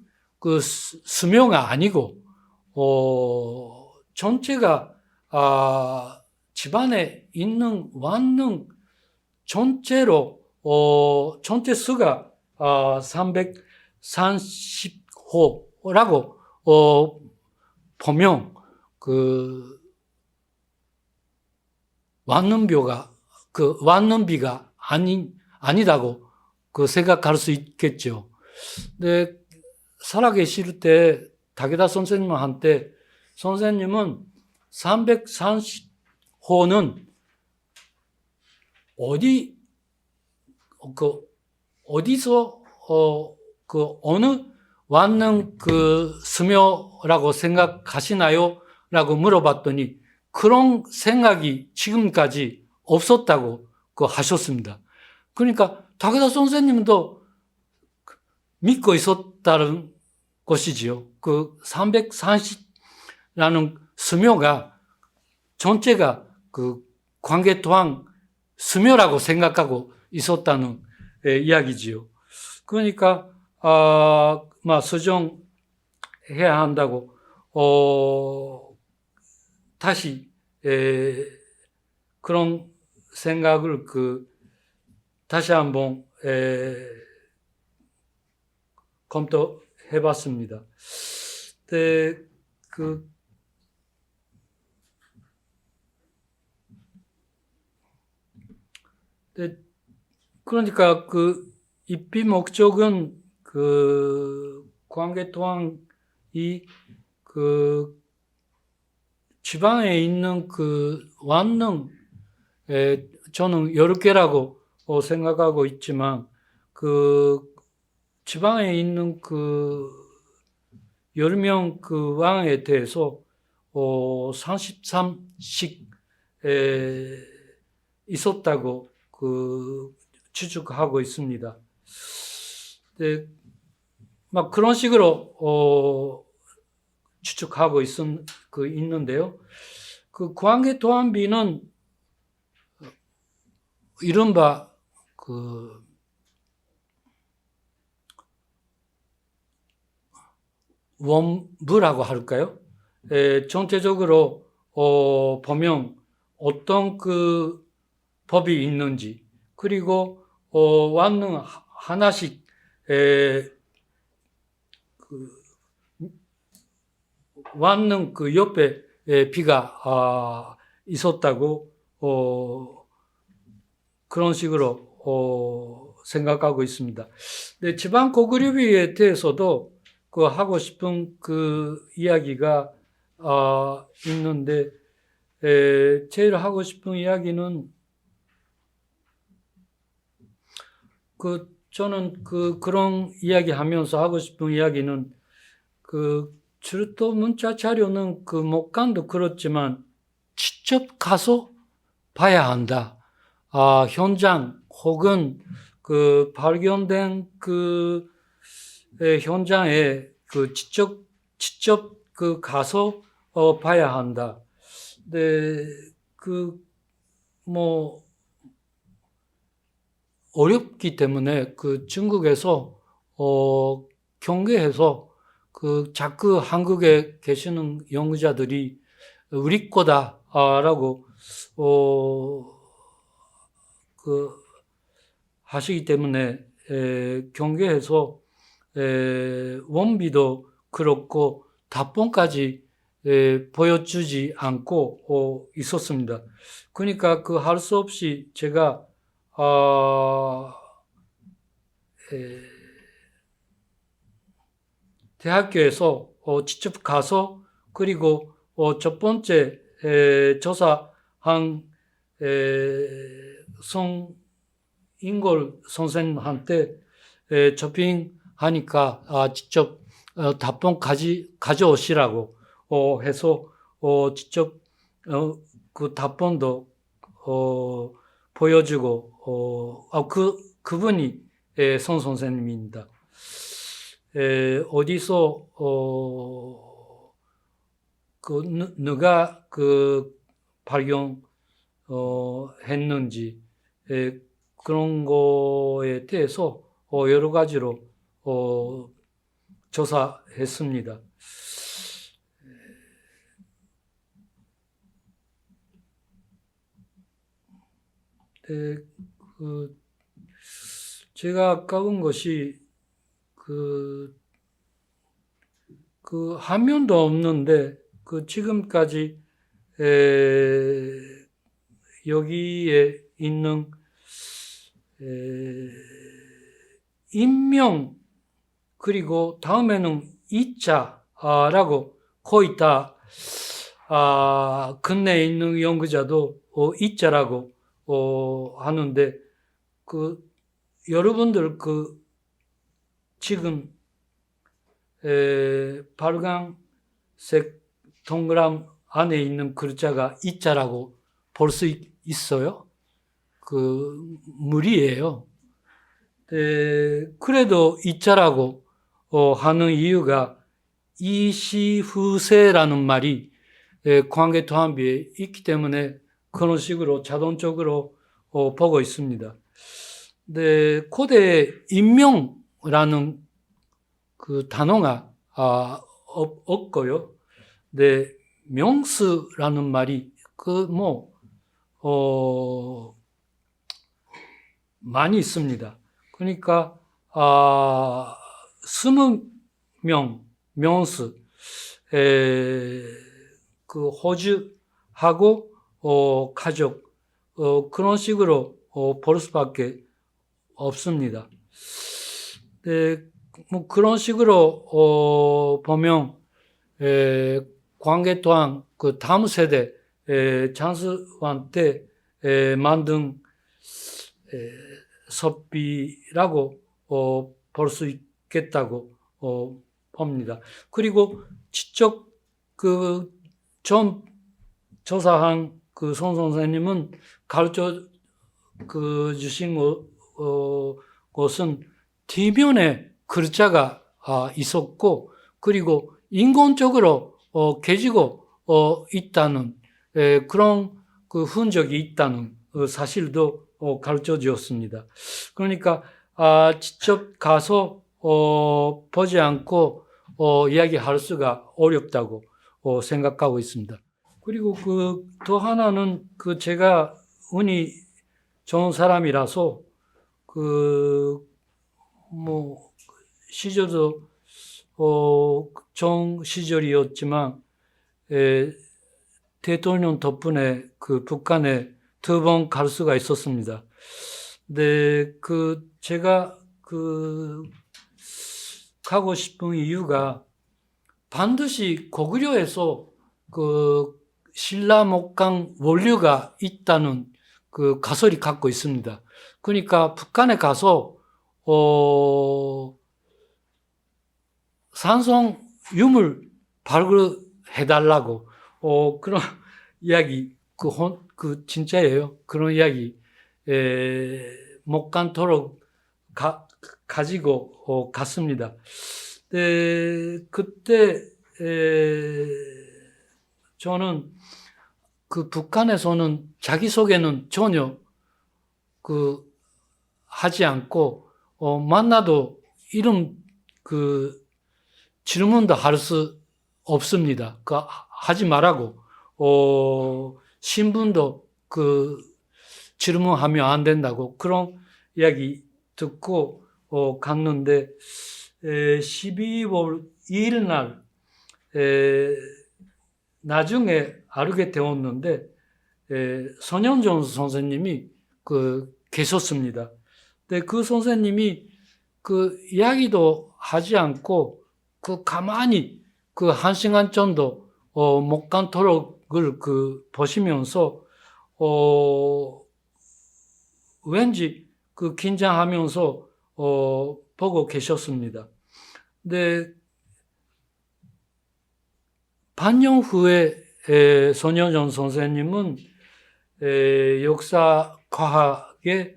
수명가 아니고 전체가 집안에 있는 완능 전체로 전체 수가 330호라고 보면 완능비가 아니다고 생각할 수 있겠죠. 근데 살아계실 때 다게다 선생님한테 선생님은 330호는 어디서 어느 완능 수묘라고 생각하시나요? 라고 물어봤더니 그런 생각이 지금까지 없었다고 하셨습니다. 그러니까 다게다 선생님도 믿고 있었다는 것이지요. 330라는 수묘가 전체가 광계토항 수묘라고 생각하고 있었다는 이야기지요. 그러니까 수정해야 한다고 다시 그런 생각을 다시 한번 검토해봤습니다. 그러니까 입비 목적은 광계토항이 지방에 있는 완능 저는 여러 개라고 생각하고 있지만 지방에 있는 10명 왕에 대해서 33씩 있었다고 추측하고 있습니다. 네, 그런 식으로 추측하고 있는데요. 광계토항비는 이른바 원부라고 할까요? 전체적으로 보면 어떤 법이 있는지, 그리고 완능 하나씩 완능 옆에 비가 있었다고 그런 식으로 생각하고 있습니다. 네, 지방 고구려비에 대해서도 하고 싶은 이야기가 있는데 제일 하고 싶은 이야기는 저는 그런 이야기 하면서 하고 싶은 이야기는 출도 문자 자료는 목간도 그렇지만 직접 가서 봐야 한다. 현장 혹은 그 발견된 그 현장에 그 직접 그 가서 봐야 한다. 근데 뭐 어렵기 때문에 그 중국에서 경계해서 그 자꾸 한국에 계시는 연구자들이 우리 거다라고 그 하시기 때문에 경계해서 원비도 그렇고 답변까지 보여주지 않고 있었습니다. 그러니까 그 할 수 없이 제가 대학교에서 직접 가서 그리고 첫 번째 조사한 송인걸 선생님한테 접빙하니까 직접 답변 가져오시라고 해서 직접 그 답변도 보여주고 그분이 송 선생님입니다. 어디서 누가 그 발견 했는지 그런 거에 대해서 여러 가지로 조사했습니다. 제가 아까운 것이 그 화면도 없는데 지금까지 여기에 있는 인명 그리고 다음에는 이자라고 거의 다 근내에 있는 연구자도 이자라고 하는데 여러분들 지금 빨간색 동그란 안에 있는 글자가 이자라고 볼 수 있어요? 무리예요. 그래도 이자라고 하는 이유가 이시후세라는 말이 관계토합비에 있기 때문에 그런 식으로 자동적으로 보고 있습니다. 코드에 인명라는 그 단어가 없고요. 명수라는 말이 많이 있습니다. 그러니까 20명 명수 호주하고 가족 그런 식으로 볼 수밖에 없습니다. 그런 식으로 보면 관계 또한 그 다음 세대 장수왕 때 만든 섭비라고 볼 수 있겠다고 봅니다. 그리고 직접 전 조사한 송 선생님은 가르쳐 주신 것은 뒷면에 글자가 있었고 그리고 인공적으로 개지고 있다는 그런 흔적이 있다는 사실도 가르쳐 주었습니다. 그러니까 직접 가서 보지 않고 이야기할 수가 어렵다고 생각하고 있습니다. 그리고 또 하나는 제가 운이 좋은 사람이라서 시절도 좋은 시절이었지만 대통령 덕분에 북한에 2번 갈 수가 있었습니다. 근데 제가 가고 싶은 이유가 반드시 고구려에서 신라목강 원료가 있다는 가설이 갖고 있습니다. 그러니까 북한에 가서 산성 유물 발굴해달라고 그런 이야기 진짜예요. 그런 이야기 못 간도록 가지고 갔습니다. 그때 저는 그 북한에서는 자기소개는 전혀 하지 않고 만나도 이름 질문도 할 수 없습니다. 하지 말라고 신분도 질문하면 안 된다고 그런 이야기 듣고 갔는데 12월 2일 날 나중에 알게 되었는데 손현정 선생님이 계셨습니다. 근데 그 선생님이 이야기도 하지 않고 가만히 1시간 정도 목간토록을 보시면서 왠지 긴장하면서 보고 계셨습니다. 근데 반년 후에 손현정 선생님은 역사과학의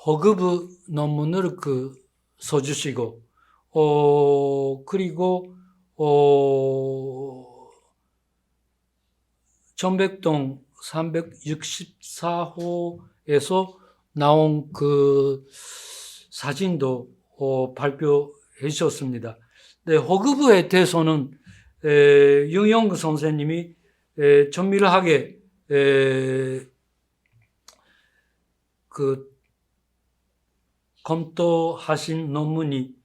허급 논문을 써주시고 그리고 전백동 364호에서 나온 사진도 발표해 주셨습니다. 네, 허급에 대해서는 윤영구 선생님이 정밀하게 검토하신 논문이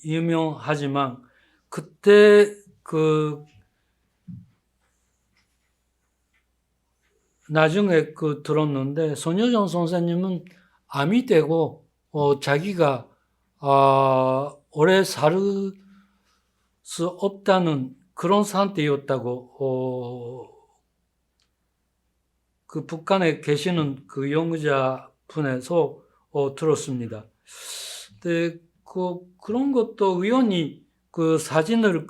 유명하지만 그때 나중에 들었는데 손여정 선생님은 암이 되고 자기가 오래 살 수 없다는 그런 상태였다고 북한에 계시는 연구자분에서 들었습니다. 근데 그런 것도 우연히 사진을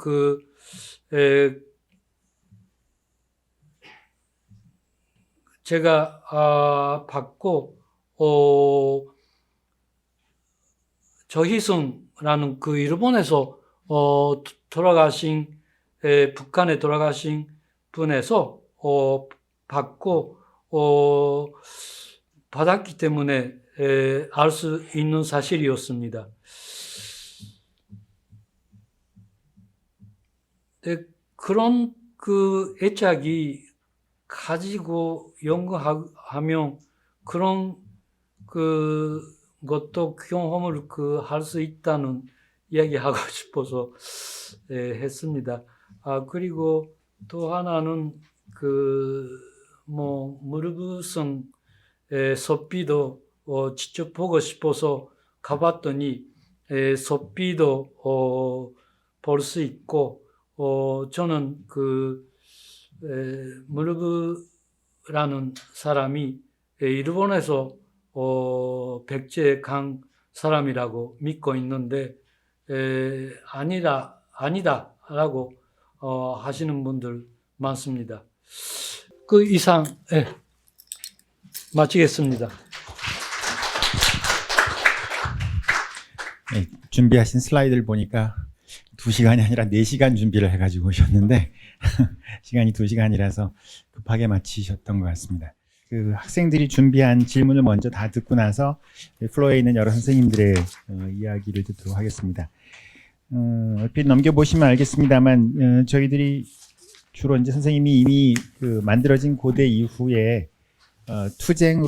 제가 받고 조희승라는 일본에서 돌아가신 북한에 돌아가신 분에서 받고 받았기 때문에 알 수 있는 사실이었습니다. 그런 애착이 가지고 연구하면 그런 것도 경험을 할 수 있다는 이야기하고 싶어서 했습니다. 그리고 또 하나는 무르브성 섭비도 직접 보고 싶어서 가봤더니 섭비도 볼 수 있고 저는 무르브라는 사람이 일본에서 백제에 간 사람이라고 믿고 있는데 아니다라고 하시는 분들 많습니다. 이상 마치겠습니다. 네, 준비하신 슬라이드를 보니까 2시간이 아니라 4시간 준비를 해가지고 오셨는데 시간이 2시간이라서 급하게 마치셨던 것 같습니다. 학생들이 준비한 질문을 먼저 다 듣고 나서 플로어에 있는 여러 선생님들의 이야기를 듣도록 하겠습니다. 얼핏 넘겨보시면 알겠습니다만 저희들이 주로 이제 선생님이 이미 만들어진 고대 이후에 투쟁의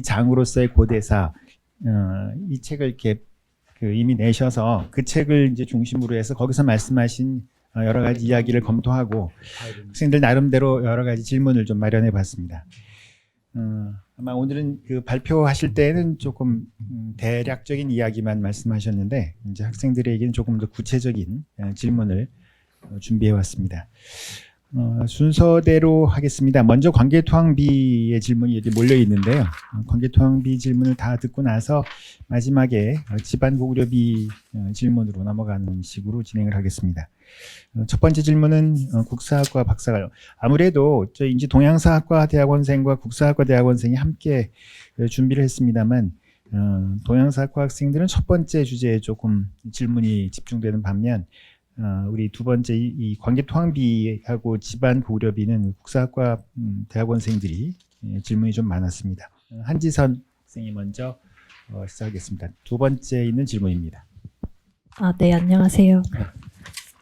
장으로서의 고대사 이 책을 이렇게 이미 내셔서 그 책을 이제 중심으로 해서 거기서 말씀하신 여러 가지 이야기를 검토하고 학생들 나름대로 여러 가지 질문을 좀 마련해 봤습니다. 아마 오늘은 발표하실 때는 조금 대략적인 이야기만 말씀하셨는데 이제 학생들에게는 조금 더 구체적인 질문을 준비해 왔습니다. 순서대로 하겠습니다. 먼저 관계토항비의 질문이 이렇게 몰려 있는데요. 관계토항비 질문을 다 듣고 나서 마지막에 지방고구려비 질문으로 넘어가는 식으로 진행을 하겠습니다. 첫 번째 질문은 국사학과 박사가 아무래도 저희 이제 동양사학과 대학원생과 국사학과 대학원생이 함께 준비를 했습니다만 동양사학과 학생들은 첫 번째 주제에 조금 질문이 집중되는 반면 우리 두 번째 이 관계토항비하고 지방고구려비는 국사학과 대학원생들이 질문이 좀 많았습니다. 한지선 학생이 먼저 시작하겠습니다. 두 번째 있는 질문입니다. 네, 안녕하세요.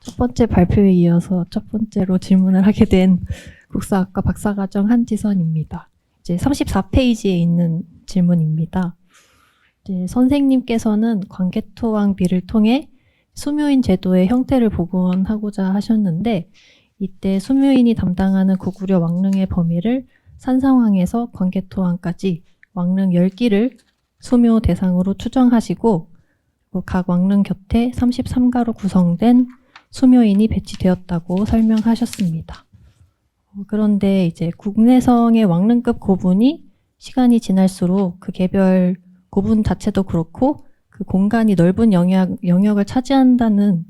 첫 번째 발표에 이어서 첫 번째로 질문을 하게 된 국사학과 박사과정 한지선입니다. 이제 34페이지에 있는 질문입니다. 이제 선생님께서는 관계토항비를 통해 수묘인 제도의 형태를 복원하고자 하셨는데 이때 수묘인이 담당하는 고구려 왕릉의 범위를 산상황에서 관계토항까지 왕릉 10기를 수묘 대상으로 추정하시고 각 왕릉 곁에 33가로 구성된 수묘인이 배치되었다고 설명하셨습니다. 그런데 이제 국내성의 왕릉급 고분이 시간이 지날수록 그 개별 고분 자체도 그렇고 그 공간이 넓은 영역을 차지한다는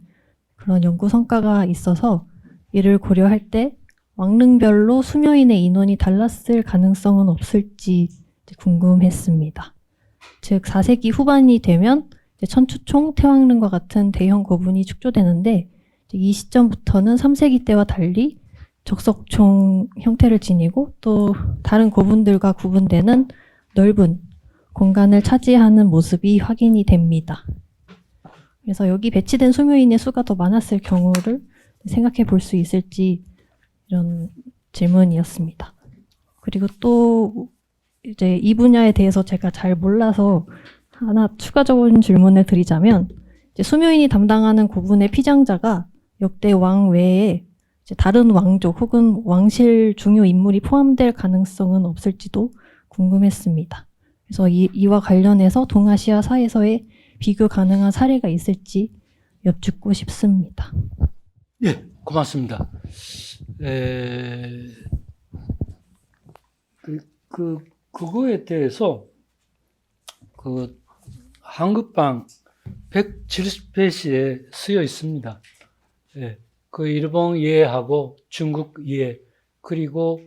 그런 연구 성과가 있어서 이를 고려할 때 왕릉별로 수묘인의 인원이 달랐을 가능성은 없을지 궁금했습니다. 즉 4세기 후반이 되면 천추총, 태왕릉과 같은 대형 고분이 축조되는데 이 시점부터는 3세기 때와 달리 적석총 형태를 지니고 또 다른 고분들과 구분되는 넓은 공간을 차지하는 모습이 확인이 됩니다. 그래서 여기 배치된 수묘인의 수가 더 많았을 경우를 생각해 볼 수 있을지 이런 질문이었습니다. 그리고 또 이제 이 분야에 대해서 제가 잘 몰라서 하나 추가적인 질문을 드리자면 이제 수묘인이 담당하는 고분의 피장자가 역대 왕 외에 이제 다른 왕족 혹은 왕실 중요 인물이 포함될 가능성은 없을지도 궁금했습니다. 그래서 이와 관련해서 동아시아 사에서의 비교 가능한 사례가 있을지 여쭙고 싶습니다. 예, 고맙습니다. 그거에 대해서 그 한국방 170페이지에 쓰여 있습니다. 예, 그 일본 이해하고 중국 이해 그리고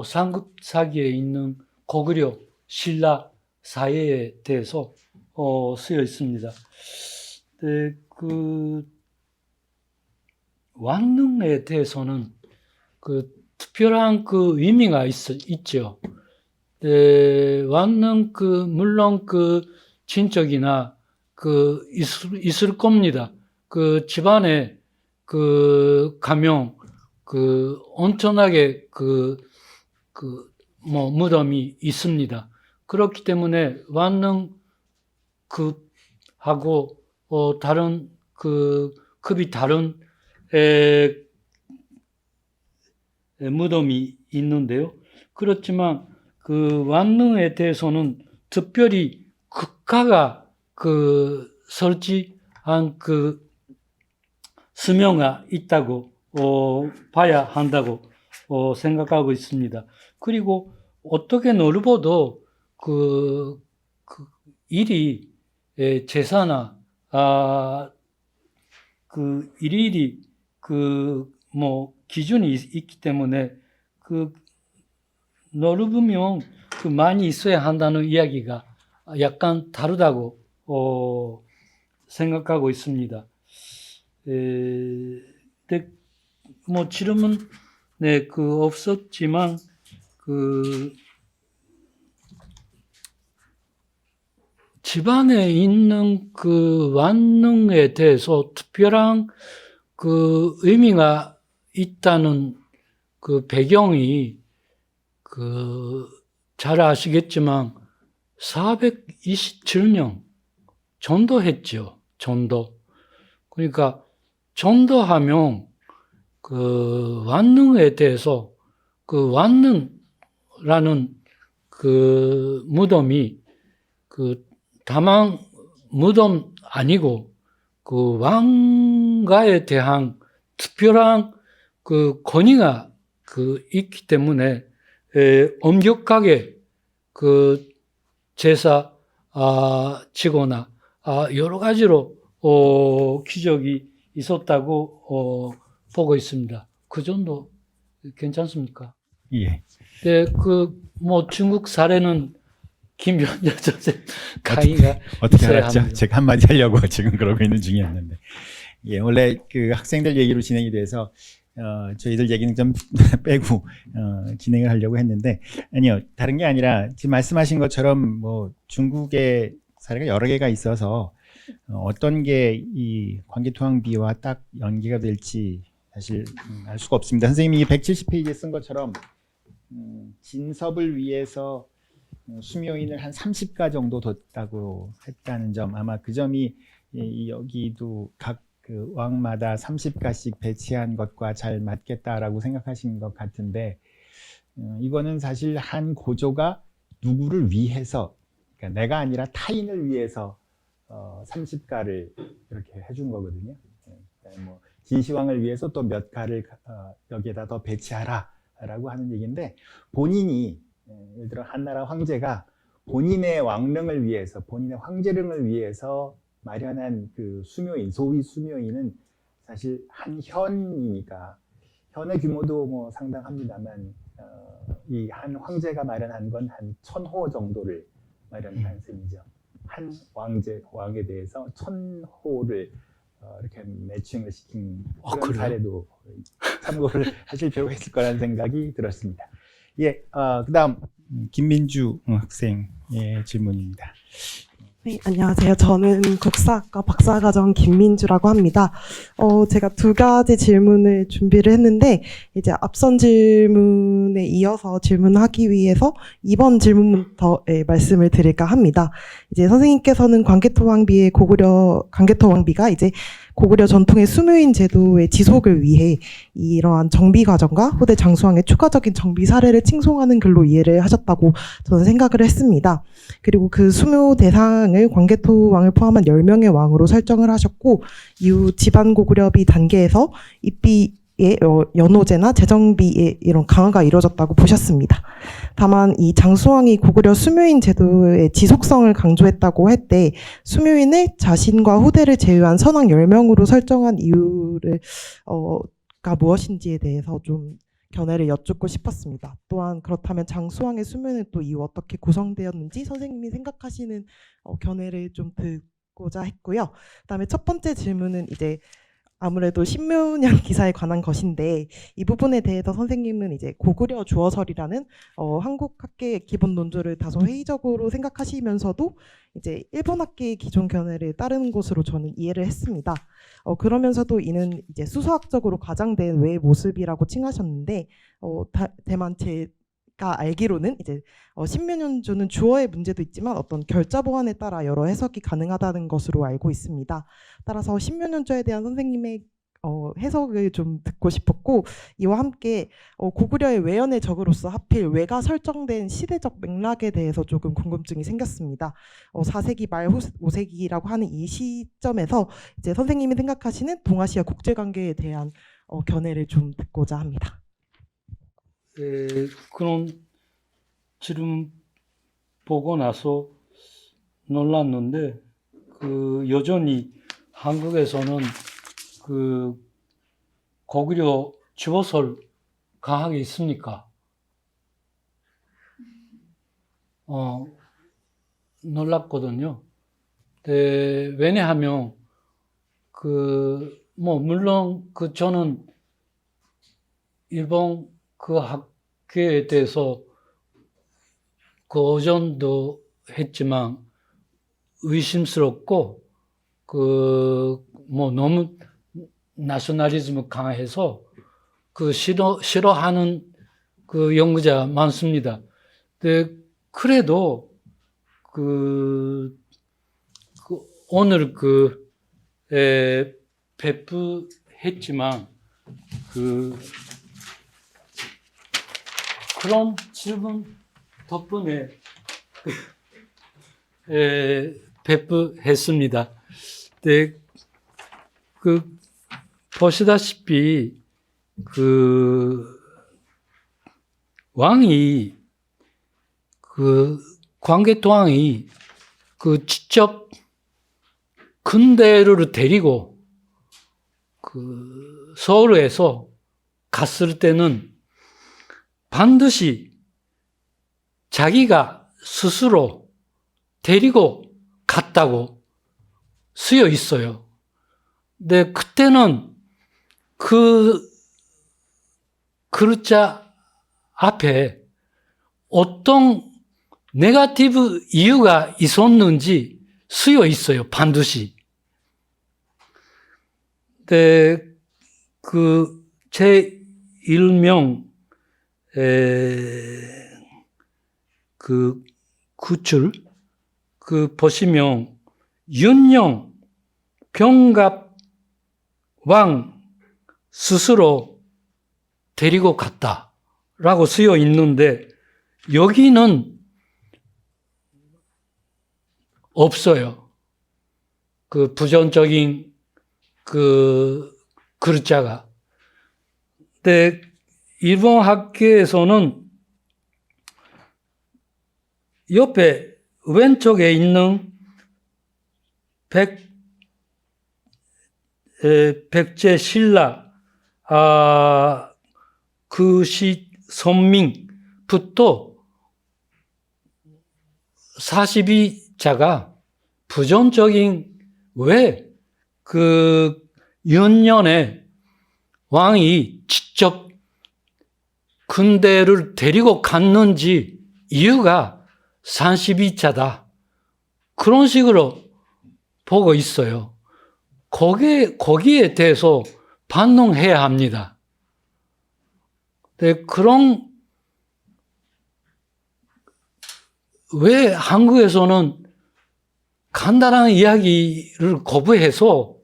삼국사기에 있는 고구려 신라 사회에 대해서 쓰여 있습니다. 그 왕릉에 대해서는 그 특별한 그 의미가 있죠. 왕릉 물론 그 친척이나 있을 겁니다. 그 집안에 가면 엄청나게 무덤이 있습니다. 그렇기 때문에 왕릉 하고 다른 급이 다른 무덤이 있는데요. 그렇지만 그 왕릉에 대해서는 특별히 국가가 설치한 수명가 있다고 봐야 한다고 생각하고 있습니다. 그리고 어떻게 넓어도 일이 제사나 일일이 기준이 있기 때문에 넓으면 많이 있어야 한다는 이야기가 약간 다르다고 생각하고 있습니다. 질문 없었지만 집안에 있는 왕릉에 대해서 특별한 의미가 있다는 배경이 잘 아시겠지만 427년 전도했죠. 전도. 그러니까 전도하면 왕릉에 대해서 왕릉라는 무덤이 다만 무덤 아니고 왕가에 대한 특별한 그 권위가 있기 때문에 엄격하게 그 제사 지거나 여러 가지로 기적이 있었다고 보고 있습니다. 그 정도 괜찮습니까? 예. 네, 뭐 중국 사례는 김연자 선생 강의가 어떻게 있어야 알았죠? 합니다. 제가 한마디 하려고 지금 그러고 있는 중이었는데. 예, 원래 그 학생들 얘기로 진행이 돼서 저희들 얘기는 좀 빼고 진행을 하려고 했는데, 아니요, 다른 게 아니라 지금 말씀하신 것처럼 뭐 중국의 사례가 여러 개가 있어서 어떤 게 이 관계토항비와 딱 연계가 될지 사실 알 수가 없습니다. 선생님이 이 170페이지에 쓴 것처럼 진섭을 위해서 수묘인을 한 30가 정도 뒀다고 했다는 점, 아마 그 점이 여기도 각 그 왕마다 30가씩 배치한 것과 잘 맞겠다라고 생각하신 것 같은데, 이거는 사실 한 고조가 누구를 위해서, 그러니까 내가 아니라 타인을 위해서 30가를 이렇게 해준 거거든요. 뭐 진시황을 위해서 또 몇 가를 여기에다 더 배치하라라고 하는 얘기인데, 본인이 예를 들어 한나라 황제가 본인의 왕릉을 위해서, 본인의 황제릉을 위해서 마련한 그 수묘인, 소위 수묘인은 사실 한 현이니까, 현의 규모도 뭐 상당합니다만 이 한 황제가 마련한 건 한 1000호 정도를 마련한 셈이죠. 한 왕에 대해서 1000호를 이렇게 매칭을 시킨 그런 그래요? 사례도 참고를 하실 필요가 있을 거라는 생각이 들었습니다. 예, 그다음 김민주 학생의 질문입니다. 네, 안녕하세요. 저는 국사학과 박사과정 김민주라고 합니다. 제가 두 가지 질문을 준비를 했는데, 이제 앞선 질문에 이어서 질문하기 위해서 이번 질문부터 말씀을 드릴까 합니다. 이제 선생님께서는 관계토왕비의 관계토왕비가 이제 고구려 전통의 수묘인 제도의 지속을 위해 이러한 정비 과정과 후대 장수왕의 추가적인 정비 사례를 칭송하는 글로 이해를 하셨다고 저는 생각을 했습니다. 그리고 그 수묘 대상을 관계토왕을 포함한 10명의 왕으로 설정을 하셨고, 이후 집안 고구려비 단계에서 입비의 연호제나 재정비의 이런 강화가 이루어졌다고 보셨습니다. 다만 이 장수왕이 고구려 수묘인 제도의 지속성을 강조했다고 할 때 수묘인을 자신과 후대를 제외한 선왕 10명으로 설정한 이유를 가 무엇인지에 대해서 좀 견해를 여쭙고 싶었습니다. 또한 그렇다면 장수왕의 수묘는 또 이후 어떻게 구성되었는지 선생님이 생각하시는 견해를 좀 듣고자 했고요. 그다음에 첫 번째 질문은 이제 아무래도 신묘년 기사에 관한 것인데, 이 부분에 대해서 선생님은 이제 고구려 주어설이라는 한국 학계의 기본 논조를 다소 회의적으로 생각하시면서도 이제 일본 학계의 기존 견해를 따르는 것으로 저는 이해를 했습니다. 그러면서도 이는 이제 수서학적으로 과장된 외의 모습이라고 칭하셨는데, 다만 제가 알기로는 이제 신묘년조는 주어의 문제도 있지만 어떤 결자 보완에 따라 여러 해석이 가능하다는 것으로 알고 있습니다. 따라서 신묘년조에 대한 선생님의 해석을 좀 듣고 싶었고, 이와 함께 고구려의 외연의 적으로서 하필 외가 설정된 시대적 맥락에 대해서 조금 궁금증이 생겼습니다. 4세기 말 5세기라고 하는 이 시점에서 이제 선생님이 생각하시는 동아시아 국제관계에 대한 견해를 좀 듣고자 합니다. 그런 질문 보고 나서 놀랐는데, 여전히 한국에서는 고구려 주어설 강하게 있습니까? 놀랐거든요. 왜냐하면 뭐 물론 저는 일본 학계에 대해서 어전도 했지만 의심스럽고 뭐 너무 나셔널리즘이 강해서 싫어하는 연구자 많습니다. 근데 그래도 오늘 배부했지만 그런 질문 덕분에 배부했습니다. 네, 보시다시피 그 왕이 그 광개토왕이 그 직접 근대를 데리고 그 서울에서 갔을 때는 반드시 자기가 스스로 데리고 갔다고 쓰여 있어요. 근데 그때는 그 글자 앞에 어떤 네거티브 이유가 있었는지 쓰여 있어요. 반드시. 근데 그 제 일명 그 구출 그 보시면 윤영 병갑 왕 스스로 데리고 갔다라고 쓰여 있는데 여기는 없어요. 그 부정적인 그 글자가. 근데 일본 학계에서는 옆에 왼쪽에 있는 백제 신라 그 시 선민부터 42자가 부정적인 왜 그 윤년에 왕이 직접 군대를 데리고 갔는지 이유가 32자다. 그런 식으로 보고 있어요. 거기에 대해서 반응해야 합니다. 근데 그런 왜 한국에서는 간단한 이야기를 거부해서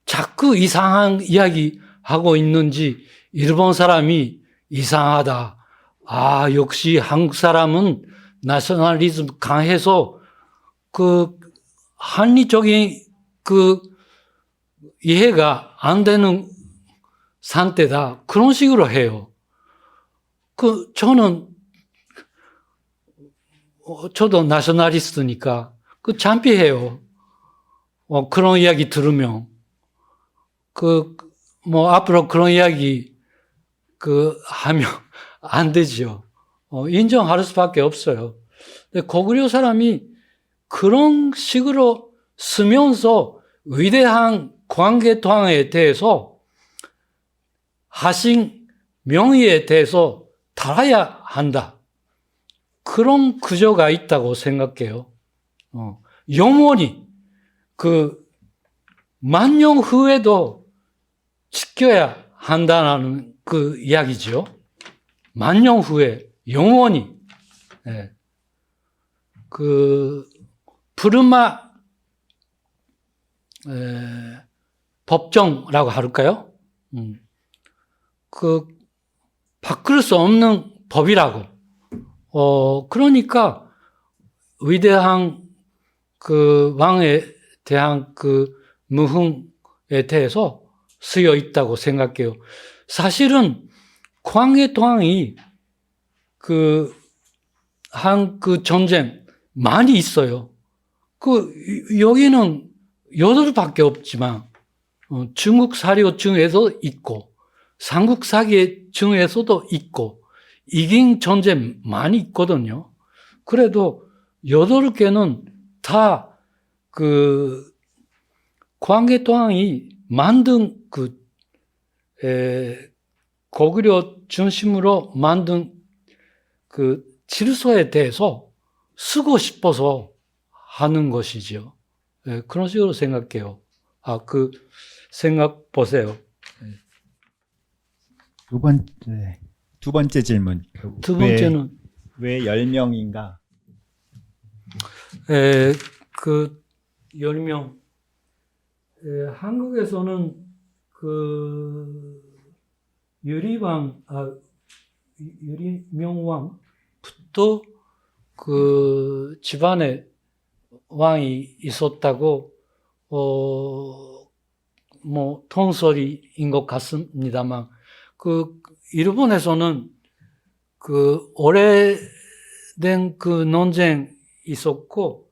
자꾸 이상한 이야기 하고 있는지 일본 사람이 이상하다. 아, 역시 한국 사람은 나셔널리즘 강해서 그 한리적인 그 이해가 안 되는 상태다. 그런 식으로 해요. 저도 나셔널리스트니까 창피해요. 그런 이야기 들으면. 앞으로 그런 이야기 하면 안 되죠. 인정할 수밖에 없어요. 근데 고구려 사람이 그런 식으로 쓰면서 위대한 광개토왕에 대해서 하신 명의에 대해서 달아야 한다. 그런 구조가 있다고 생각해요. 영원히 만년 후에도 지켜야 한다는 그 이야기죠. 만년 후에 영원히. 네. 부르마 법정이라고 할까요? 바꿀 수 없는 법이라고. 그러니까 위대한 왕에 대한 무흥에 대해서 쓰여 있다고 생각해요. 사실은 광해토왕이 한 전쟁 많이 있어요. 여기는 8밖에 없지만 중국 사료 중에서 있고 삼국 사기 중에서도 있고 이긴 전쟁 많이 있거든요. 그래도 8개는 다 광해토왕이 만든 고구려 중심으로 만든 질서에 대해서 쓰고 싶어서 하는 것이죠. 네, 그런 식으로 생각해요. 생각 보세요. 두 번째 질문. 두 번째는 왜 10명인가? 10명. 한국에서는 유리명왕부터 집안에 왕이 있었다고 통설이인 것 같습니다만 그 일본에서는 그 오래된 그 논쟁이 있었고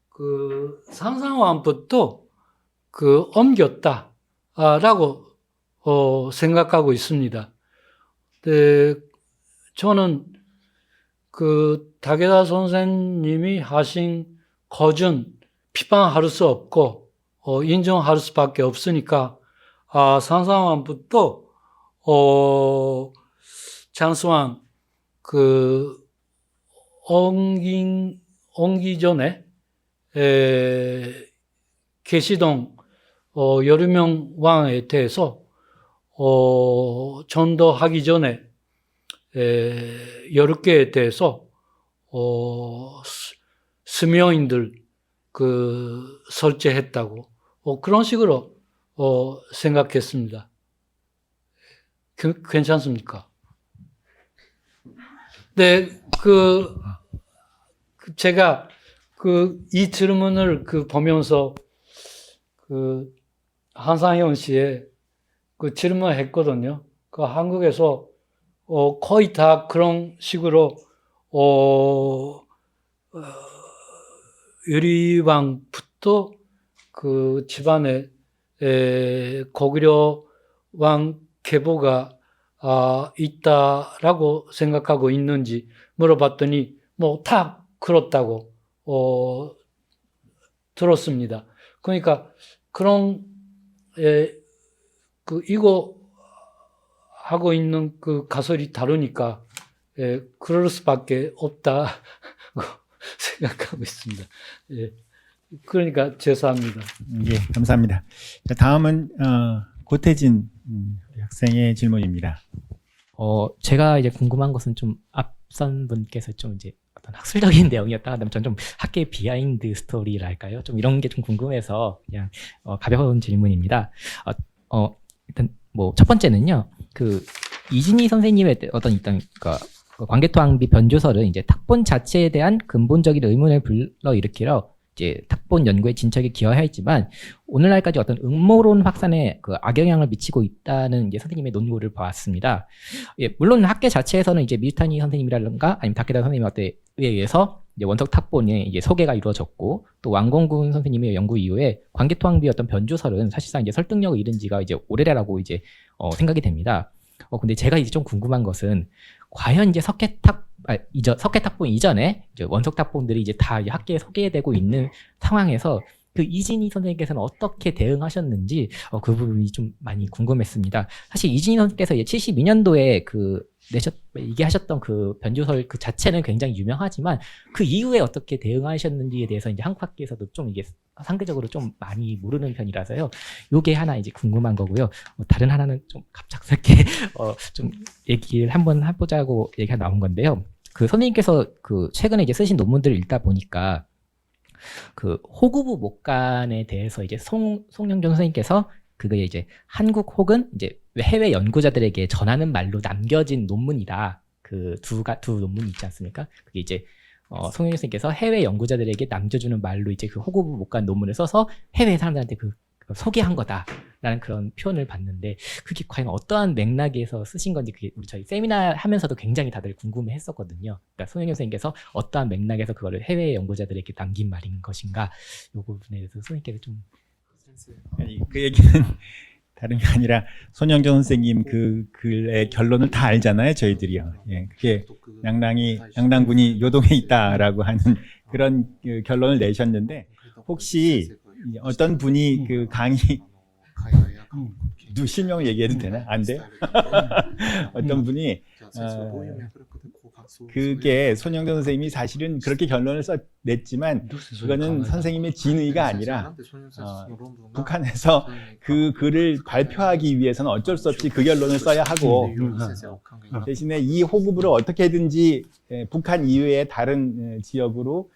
그 상상왕부터 그 옮겼다라고 생각하고 있습니다. 네, 저는 그 다케다 선생님이 하신 거준 비판할 수 없고 인정할 수밖에 없으니까 상상왕부터 장수왕 그 옮기 전에 계시던 여름명 왕에 대해서 전도하기 전에 10개에 대해서 수묘인들 그 설치했다고 그런 식으로 생각했습니다. 괜찮습니까? 네, 제가 이 질문을 보면서 한상현 씨의 그 질문을 했거든요. 한국에서 거의 다 그런 식으로 유리왕부터 그 집안에 고구려 왕 계보가 있다라고 생각하고 있는지 물어봤더니 뭐 다 그렇다고 들었습니다. 그러니까 그런 이거 하고 있는 그 가설이 다르니까 그럴 수밖에 없다고 생각하고 있습니다. 그러니까 죄송합니다. 예, 감사합니다. 자, 다음은 고태진 학생의 질문입니다. 제가 이제 궁금한 것은 좀 앞선 분께서 좀 이제 어떤 학술적인 내용이었다가 저는 좀 학계의 비하인드 스토리랄까요? 좀 이런 게 좀 궁금해서 그냥 가벼운 질문입니다. 일단 뭐 첫 번째는요. 그 이진희 선생님의 어떤 일단 광개토왕비 변조설은 이제 탁본 자체에 대한 근본적인 의문을 불러일으키러 이제 탁본 연구의 진척에 기여하였지만 오늘날까지 어떤 음모론 확산에 그 악영향을 미치고 있다는 이제 선생님의 논고를 보았습니다. 예, 물론 학계 자체에서는 이제 미즈타니 선생님이라든가 아니면 다케다 선생님에 의해서 이제 원석 탁본의 이제 소개가 이루어졌고 또 왕공군 선생님의 연구 이후에 광개토왕비 어떤 변조설은 사실상 이제 설득력을 잃은 지가 이제 오래라고 이제 생각이 됩니다. 근데 제가 이제 좀 궁금한 것은 과연 이제 석회탁본 이전에 이제 원석탁본들이 이제 다 학계에 소개되고 있는 상황에서 그 이진희 선생님께서는 어떻게 대응하셨는지 그 부분이 좀 많이 궁금했습니다. 사실 이진희 선생님께서 이제 72년도에 얘기하셨던 그 변조설 그 자체는 굉장히 유명하지만 그 이후에 어떻게 대응하셨는지에 대해서 이제 한국 학계에서도 좀 이게 상대적으로 좀 많이 모르는 편이라서요. 요게 하나 이제 궁금한 거고요. 다른 하나는 좀 갑작스럽게 좀 얘기를 한번 해보자고 얘기가 나온 건데요. 그 선생님께서 그 최근에 이제 쓰신 논문들을 읽다 보니까 그 호구부 목간에 대해서 이제 송영준 선생님께서 그게 이제 한국 혹은 이제 해외 연구자들에게 전하는 말로 남겨진 논문이다. 그 두 논문이 있지 않습니까? 그게 이제 송영준 선생님께서 해외 연구자들에게 남겨주는 말로 이제 그 호구부 목간 논문을 써서 해외 사람들한테 소개한 거다라는 그런 표현을 봤는데 그게 과연 어떠한 맥락에서 쓰신 건지 그게 저희 세미나 하면서도 굉장히 다들 궁금해했었거든요. 그러니까 송영준 선생님께서 어떠한 맥락에서 그거를 해외 연구자들에게 남긴 말인 것인가 이 부분에 대해서 선생님께서 좀 아니, 그 얘기는 다른 게 아니라 손영정 선생님 그 글의 결론을 다 알잖아요, 저희들이요. 예, 그게 양당군이 요동에 있다라고 하는 그런 결론을 내셨는데 혹시 어떤 분이 그 강의 실명을 얘기해도 되나? 안 돼요? 어떤 분이 그게 손영정 선생님이 사실은 그렇게 결론을 냈지만 그거는 선생님의 진의가 아니라 북한에서 그 글을 발표하기 위해서는 어쩔 수 없이 그 결론을 써야 하고 대신에 이 호구부를 어떻게든지 북한 이외의 다른 지역으로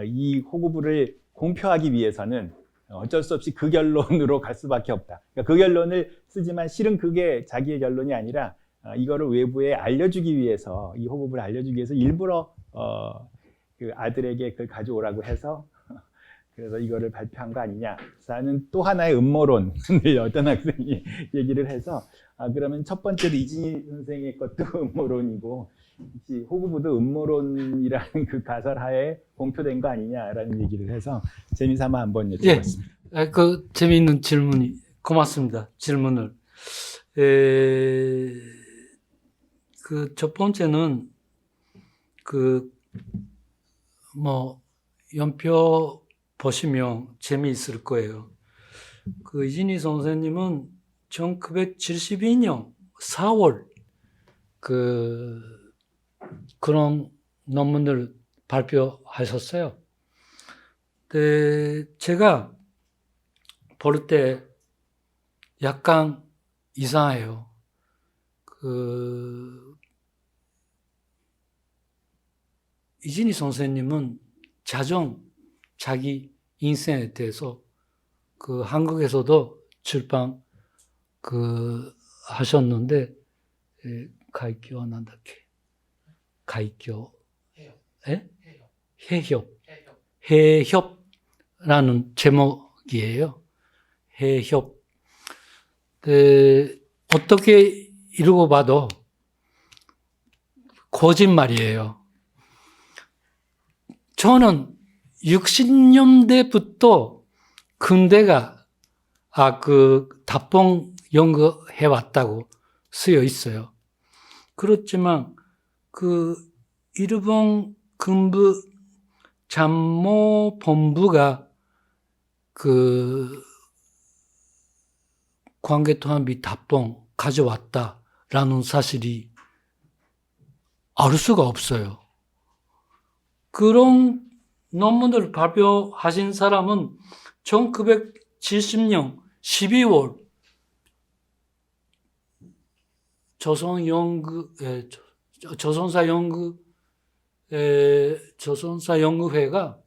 이 호구부를 공표하기 위해서는 어쩔 수 없이 그 결론으로 갈 수밖에 없다. 그러니까 그 결론을 쓰지만 실은 그게 자기의 결론이 아니라 이거를 외부에 알려주기 위해서 이 호구부를 알려주기 위해서 일부러 그 아들에게 그걸 가져오라고 해서 그래서 이거를 발표한 거 아니냐라는 또 하나의 음모론을 어떤 학생이 얘기를 해서 그러면 첫 번째로 이진희 선생의 것도 음모론이고 혹시 호구부도 음모론이라는 그 가설하에 공표된 거 아니냐라는 얘기를 해서 재미삼아 한번 예. 여쭤봤습니다. 그 재미있는 질문이 고맙습니다. 질문을. 그 첫 번째는 연표 보시면 재미있을 거예요. 그 이진희 선생님은 1972년 4월 그런 논문을 발표하셨어요. 근데 제가 볼 때 약간 이상해요. 이진희 선생님은 자기 인생에 대해서 한국에서도 출판 하셨는데, 가이교 난다케 가이교 해협라는 제목이에요. 해협. 어떻게 이루고 봐도 거짓말이에요. 저는 60년대부터 군대가 답봉 연구해 왔다고 쓰여 있어요. 그렇지만 일본 군부 참모본부가 관계토합이 답봉 가져왔다라는 사실이 알 수가 없어요. 그런 논문을 발표하신 사람은 1970년 12월 조선사연구회가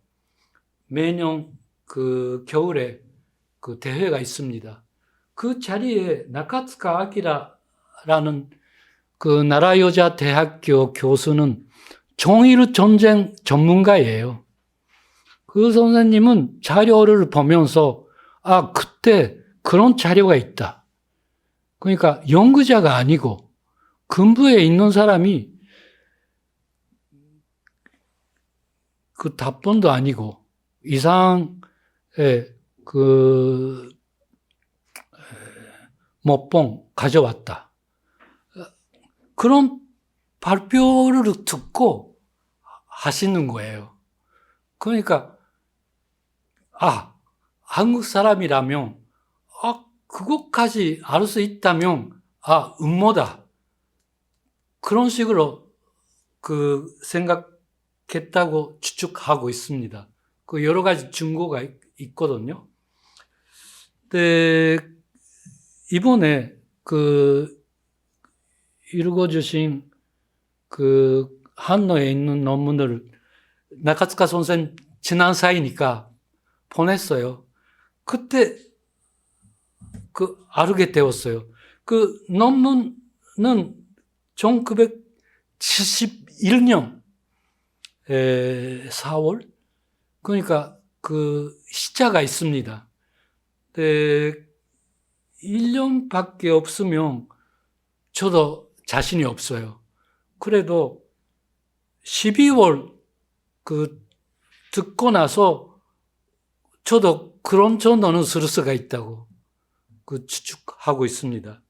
매년 겨울에 대회가 있습니다. 그 자리에 나카츠카 아키라라는 나라여자대학교 교수는 종일 전쟁 전문가예요. 그 선생님은 자료를 보면서 그때 그런 자료가 있다. 그러니까 연구자가 아니고 군부에 있는 사람이 답본도 아니고 이상의 못봉 가져왔다. 그런 발표를 듣고 하시는 거예요. 그러니까 한국 사람이라면 그것까지 알 수 있다면 음모다. 그런 식으로 생각했다고 추측하고 있습니다. 여러 가지 증거가 있거든요. 근데 이번에 읽어주신 한노에 있는 논문을 나카츠카 선생 지난 사이니까 보냈어요. 그때 알게 되었어요. 논문은 1971년 4월 그러니까 시자가 있습니다. 1년밖에 없으면 저도 자신이 없어요. 그래도 12월 듣고 나서 저도 그런 정도는 쓸 수가 있다고 추측하고 있습니다.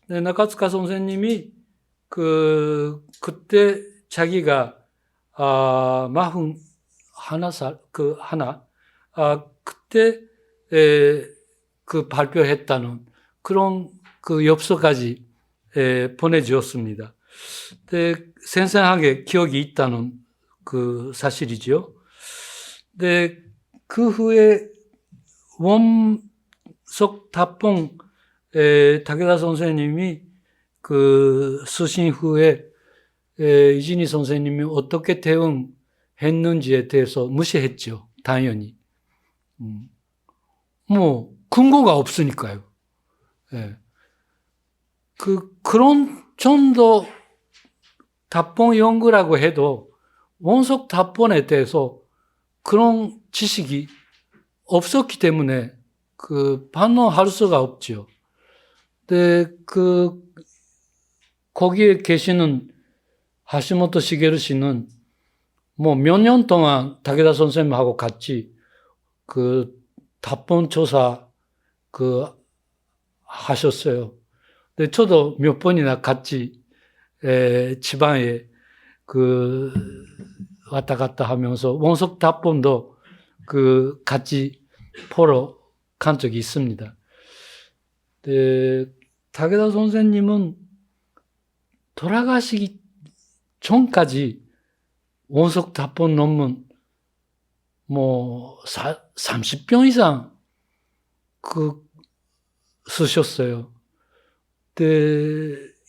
나카츠카 선생님이 그때 자기가 41살 그때 발표했다는 그런 엽서까지 보내주었습니다. 생생하게 기억이 있다는 사실이죠. 그 후에 원석 답봉 타케다 선생님이 쓰신 후에 이진희 선생님이 어떻게 대응했는지에 대해서 무시했죠. 당연히. 근거가 없으니까요. 그런 정도 답봉 연구라고 해도 원석 답본에 대해서 그런 지식이 없었기 때문에 반론할 수가 없죠. 근데 거기에 계시는 하시모토 시게루 씨는 뭐 몇 년 동안 다케다 선생님하고 같이 답본 조사 하셨어요. 근데 저도 몇 번이나 같이 지방에 왔다 갔다 하면서 원석 답본도 같이 보러 간 적이 있습니다. 다케다 선생님은 돌아가시기 전까지 원석 답본 논문 뭐 30편 이상 쓰셨어요.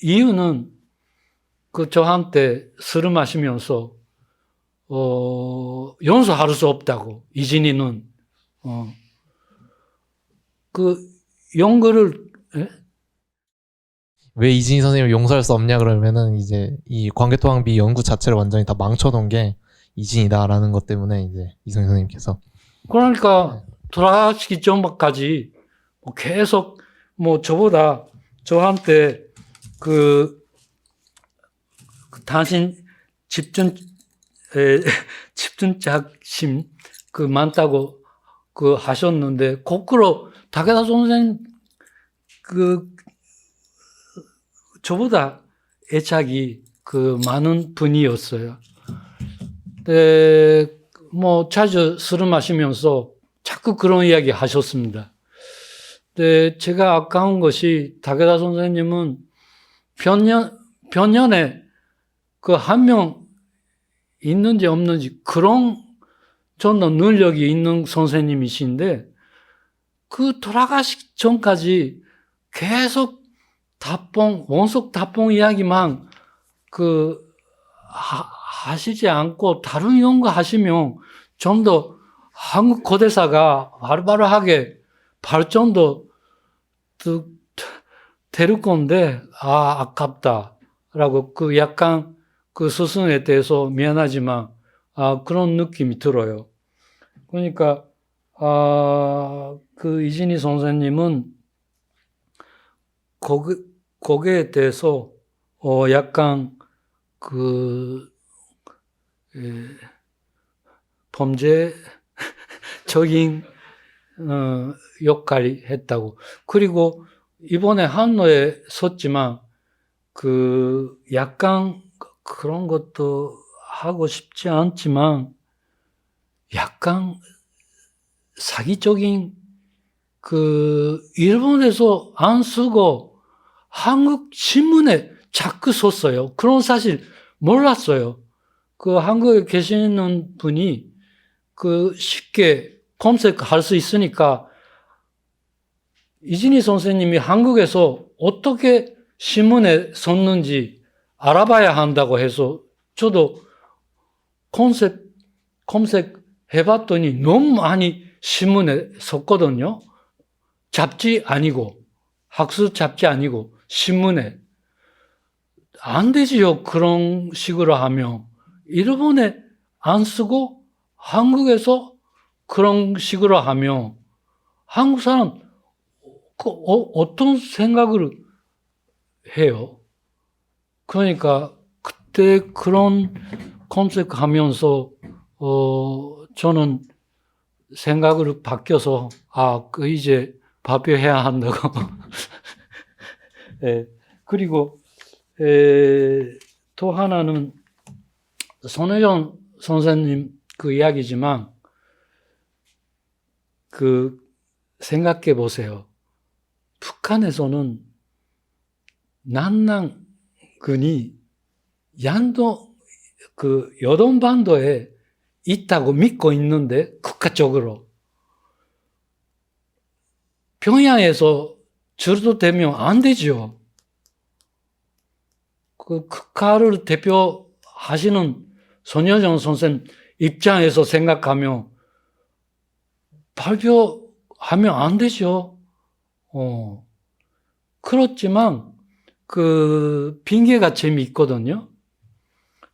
이유는 저한테 술을 마시면서 용서할 수 없다고, 이진이는 연구를 왜 이진희 선생님을 용서할 수 없냐 그러면은 이제 이 광개토항비 연구 자체를 완전히 다 망쳐놓은 게 이진이다라는 것 때문에 이제 이성희 선생님께서 그러니까 돌아가시기 전까지 계속 저한테 당신 집중작심 많다고 하셨는데, 거꾸로 다케다 선생 저보다 애착이 많은 분이었어요. 자주 술을 마시면서 자꾸 그런 이야기 하셨습니다. 제가 아까운 것이, 다케다 선생님은 변년에 한 명 있는지 없는지 그런 저는 능력이 있는 선생님이신데, 돌아가시기 전까지 계속 원석 답본 이야기만 하시지 않고 다른 연구 하시면 좀 더 한국 고대사가 바로바로하게 발전도 될 건데, 아깝다라고 약간 스승에 대해서 미안하지만 그런 느낌이 들어요. 그러니까 이진희 선생님은 거기에 대해서 약간 범죄적인 역할이 했다고. 그리고 이번에 한노에 섰지만 약간 그런 것도 하고 싶지 않지만 약간 사기적인 일본에서 안 쓰고 한국 신문에 자꾸 썼어요. 그런 사실 몰랐어요. 한국에 계시는 분이 쉽게 검색할 수 있으니까 이진희 선생님이 한국에서 어떻게 신문에 썼는지 알아봐야 한다고 해서 저도 검색해봤더니 너무 많이 신문에 썼거든요. 잡지 아니고, 학술 잡지 아니고 신문에. 안 되지요. 그런 식으로 하면. 일본에 안 쓰고 한국에서 그런 식으로 하면 한국 사람 어떤 생각을 해요? 그러니까 그때 그런 검색하면서 저는 생각을 바뀌어서 이제 발표해야 한다고. 네. 그리고 또 하나는 손혜정 선생님 이야기지만 생각해 보세요. 북한에서는 난난군이 여동반도에 있다고 믿고 있는데, 국가적으로 평양에서 주도되면 안 되죠. 국가를 대표하시는 손혜정 선생 입장에서 생각하면 발표하면 안 되죠. 그렇지만 핑계가 재미있거든요.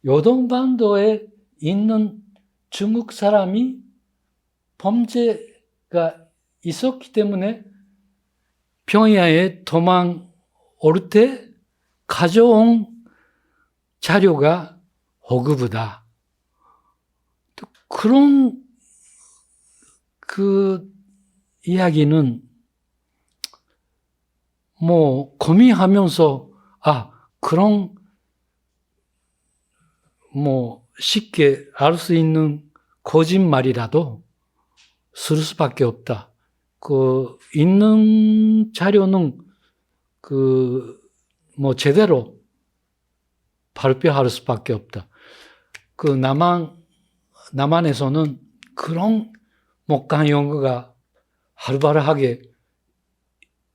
요동반도에 있는 중국 사람이 범죄가 있었기 때문에 평양에 도망 올 때 가져온 자료가 허구부다. 그런 그 이야기는 뭐 고민하면서 그런 뭐 쉽게 알 수 있는 거짓말이라도 쓸 수밖에 없다. 그 있는 자료는 그 뭐 제대로 발표할 수밖에 없다. 그 남한에서는 그런 목강 연구가 활발하게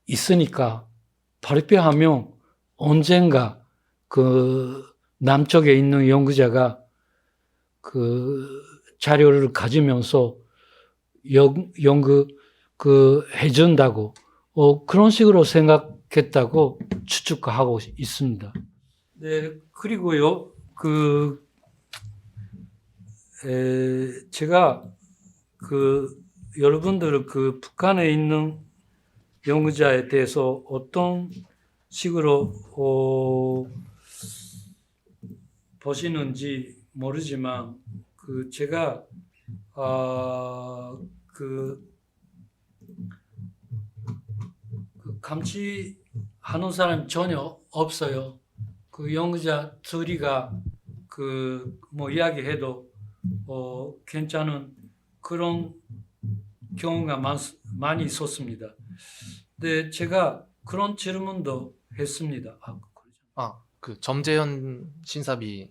있으니까 발표하면 언젠가 그 남쪽에 있는 연구자가 그 자료를 가지면서 연구 해준다고 그런 식으로 생각했다고 추측하고 있습니다. 네, 그리고요, 제가 여러분들 북한에 있는 연구자에 대해서 어떤 식으로 보시는지 모르지만 제가 감시하는 사람 전혀 없어요. 그 연구자 둘이가 뭐 이야기해도 괜찮은 그런 경우가 많이 있었습니다. 근데 제가 그런 질문도 했습니다. 그 점재현 신사비.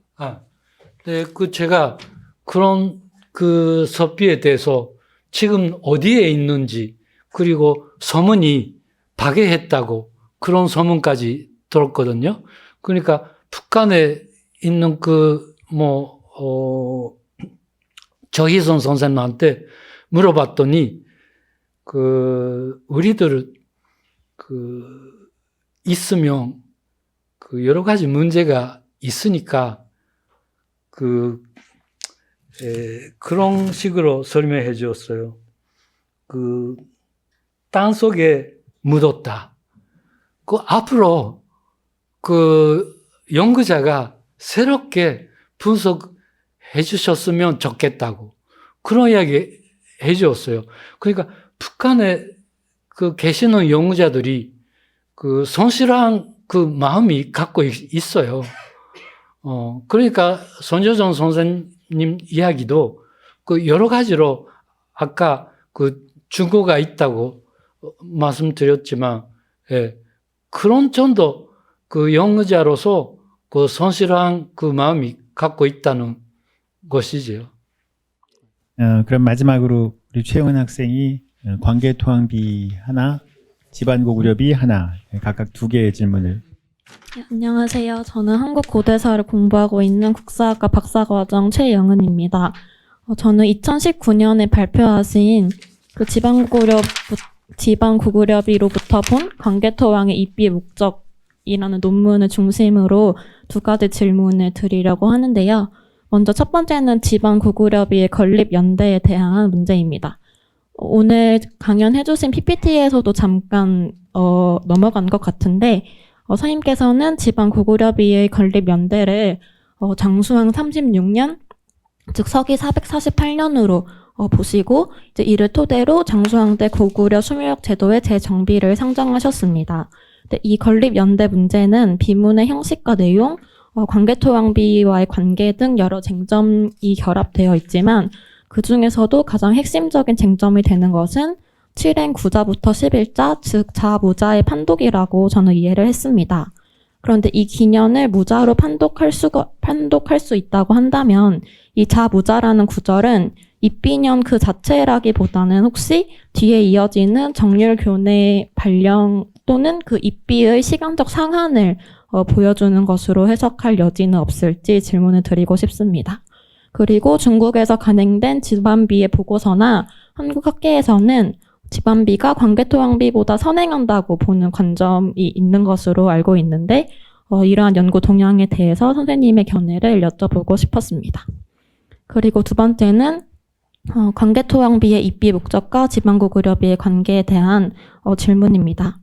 네, 제가 그런 섭비에 대해서 지금 어디에 있는지, 그리고 소문이 파괴했다고 그런 소문까지 들었거든요. 그러니까 북한에 있는 저희선 선생님한테 물어봤더니 우리들 있으면 여러 가지 문제가 있으니까 그런 식으로 설명해 주었어요. 땅 속에 묻었다. 앞으로 연구자가 새롭게 분석해 주셨으면 좋겠다고 그런 이야기 해 주었어요. 그러니까 북한에 계시는 연구자들이 성실한 마음이 갖고 있어요. 그러니까 손재정 선생님 이야기도 여러 가지로 아까 증거가 있다고 말씀드렸지만, 그런 정도 연구자로서 성실한 마음이 갖고 있다는 것이지요. 그럼 마지막으로 우리 최영은 학생이 관계토항비 하나, 집안고구려비 하나, 각각 2개의 질문을. 네, 안녕하세요. 저는 한국고대사를 공부하고 있는 국사학과 박사과정 최영은입니다. 저는 2019년에 발표하신 지방고구려비로부터 본 관계토항의 입비 목적이라는 논문을 중심으로 2가지 질문을 드리려고 하는데요. 먼저 첫 번째는 지방고구려비의 건립 연대에 대한 문제입니다. 오늘 강연해주신 PPT에서도 잠깐 넘어간 것 같은데, 선생님께서는 지방고구려비의 건립 연대를 장수왕 36년, 즉 서기 448년으로 보시고, 이제 이를 토대로 장수왕 때 고구려 수묘역 제도의 재정비를 상정하셨습니다. 이 건립 연대 문제는 비문의 형식과 내용, 관계토항비와의 관계 등 여러 쟁점이 결합되어 있지만, 그 중에서도 가장 핵심적인 쟁점이 되는 것은 7행 9자부터 11자, 즉 자무자의 판독이라고 저는 이해를 했습니다. 그런데 이 기년을 무자로 판독할 수 있다고 한다면 이 자무자라는 구절은 입비년 그 자체라기보다는 혹시 뒤에 이어지는 정률교내 발령 또는 입비의 시간적 상한을 보여주는 것으로 해석할 여지는 없을지 질문을 드리고 싶습니다. 그리고 중국에서 간행된 집안비의 보고서나 한국 학계에서는 집안비가 관계토항비보다 선행한다고 보는 관점이 있는 것으로 알고 있는데, 이러한 연구 동향에 대해서 선생님의 견해를 여쭤보고 싶었습니다. 그리고 2번째는 관계토항비의 입비 목적과 지방고구려비의 관계에 대한 질문입니다.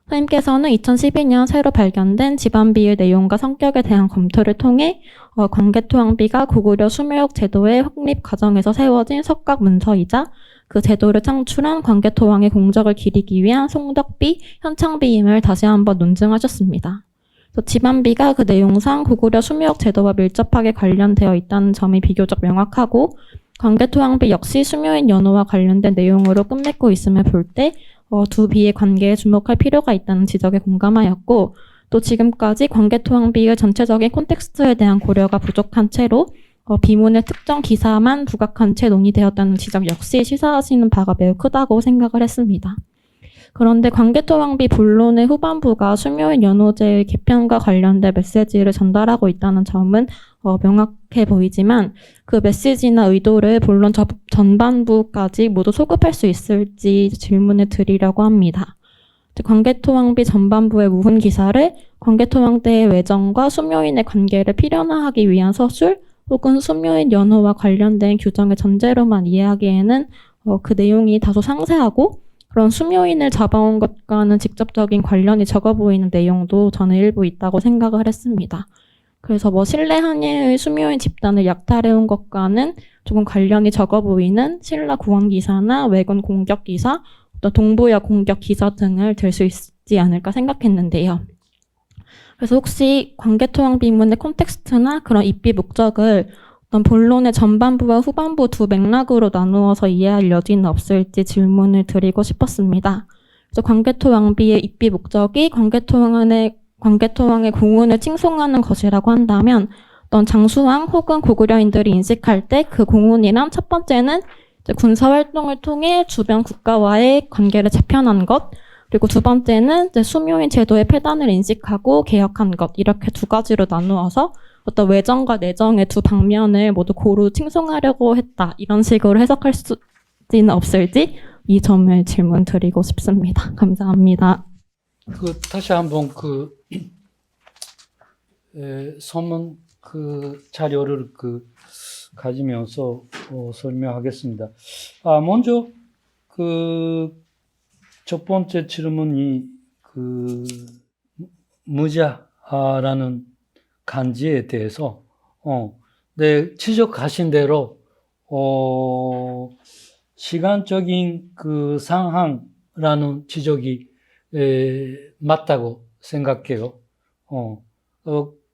선생님께서는 2012년 새로 발견된 집안비의 내용과 성격에 대한 검토를 통해 관계토항비가 고구려 수묘역 제도의 확립 과정에서 세워진 석각 문서이자 그 제도를 창출한 관계토항의 공적을 기리기 위한 송덕비, 현창비임을 다시 한번 논증하셨습니다. 집안비가 그 내용상 고구려 수묘역 제도와 밀접하게 관련되어 있다는 점이 비교적 명확하고 관계토항비 역시 수묘인 연호와 관련된 내용으로 끝맺고 있음을 볼 때 두 비의 관계에 주목할 필요가 있다는 지적에 공감하였고 또 지금까지 관계토항비의 전체적인 콘텍스트에 대한 고려가 부족한 채로 비문의 특정 기사만 부각한 채 논의되었다는 지적 역시 시사하시는 바가 매우 크다고 생각을 했습니다. 그런데 관계토항비 본론의 후반부가 수묘인 연호제의 개편과 관련된 메시지를 전달하고 있다는 점은 명확해 보이지만 그 메시지나 의도를 본론 전반부까지 모두 소급할 수 있을지 질문을 드리려고 합니다. 관계토항비 전반부의 무훈 기사를 관계토항 때의 외정과 수묘인의 관계를 필연화하기 위한 서술 혹은 수묘인 연호와 관련된 규정의 전제로만 이해하기에는 그 내용이 다소 상세하고 그런 수묘인을 잡아온 것과는 직접적인 관련이 적어 보이는 내용도 저는 일부 있다고 생각을 했습니다. 그래서 신라 한예의 수묘인 집단을 약탈해온 것과는 조금 관련이 적어 보이는 신라 구원 기사나 왜군 공격 기사, 또 동부여 공격 기사 등을 들 수 있지 않을까 생각했는데요. 그래서 혹시 관계토항 비문의 콘텍스트나 그런 입비 목적을 어떤 본론의 전반부와 후반부 두 맥락으로 나누어서 이해할 여지는 없을지 질문을 드리고 싶었습니다. 그래서 관계토항비의 입비 목적이 관계토항의 공운을 칭송하는 것이라고 한다면 어떤 장수왕 혹은 고구려인들이 인식할 때 그 공운이란 첫 번째는 군사활동을 통해 주변 국가와의 관계를 재편한 것, 그리고 두 번째는 수묘인 제도의 폐단을 인식하고 개혁한 것, 이렇게 두 가지로 나누어서 어떤 외정과 내정의 두 방면을 모두 고루 칭송하려고 했다, 이런 식으로 해석할 수는 없을지 이 점을 질문 드리고 싶습니다. 감사합니다. 다시 한번 서문 자료를 가지면서 설명하겠습니다. 먼저 첫 번째 질문이 무자라는 간지에 대해서 네, 지적하신 대로 시간적인 상황이라는 지적이 맞다고 생각해요.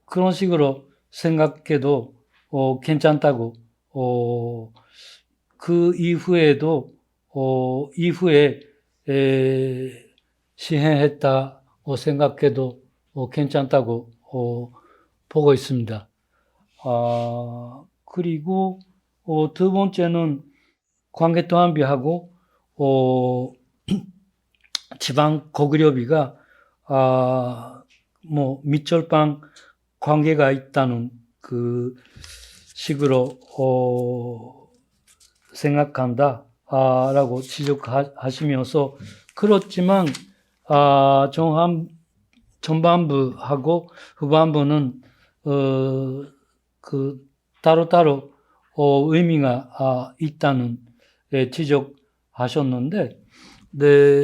그런 식으로 생각해도 괜찮다고 그 이후에도 이후에 시행했다고 생각해도 괜찮다고 보고 있습니다. 그리고 두 번째는 관계토항비하고 지방 고구려비가密절방 관계가 있다는 식으로 생각한다라고 지적하시면서 그렇지만 전반부하고 후반부는 따로따로 의미가 있다는 지적하셨는데, 네,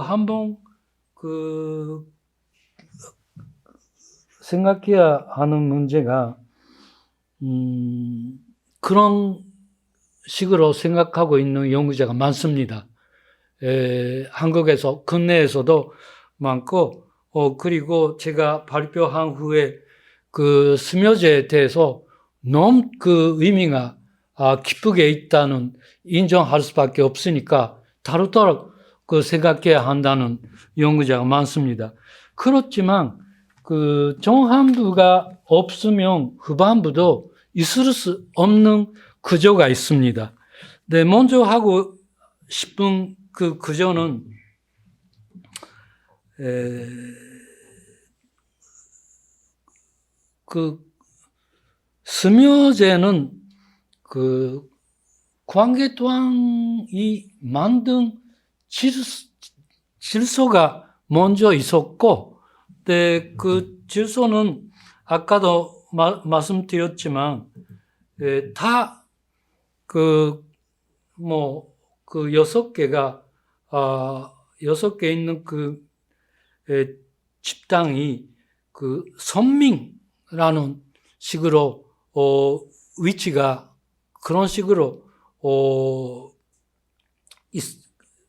한번 생각해야 하는 문제가 그런 식으로 생각하고 있는 연구자가 많습니다. 한국에서 국내에서도 많고 그리고 제가 발표한 후에 수묘제에 대해서 너무 의미가 기쁘게 있다는 인정할 수밖에 없으니까 따로따로 생각해야 한다는 연구자가 많습니다. 그렇지만 전반부가 없으면 후반부도 있을 수 없는 구조가 있습니다. 네, 먼저 하고 싶은 구조는 수묘제는 관계토항이 만든 질서가 먼저 있었고, 네, 질서는 아까도 말씀드렸지만 다 6개 있는 집당이 그 선민라는 식으로 위치가 그런 식으로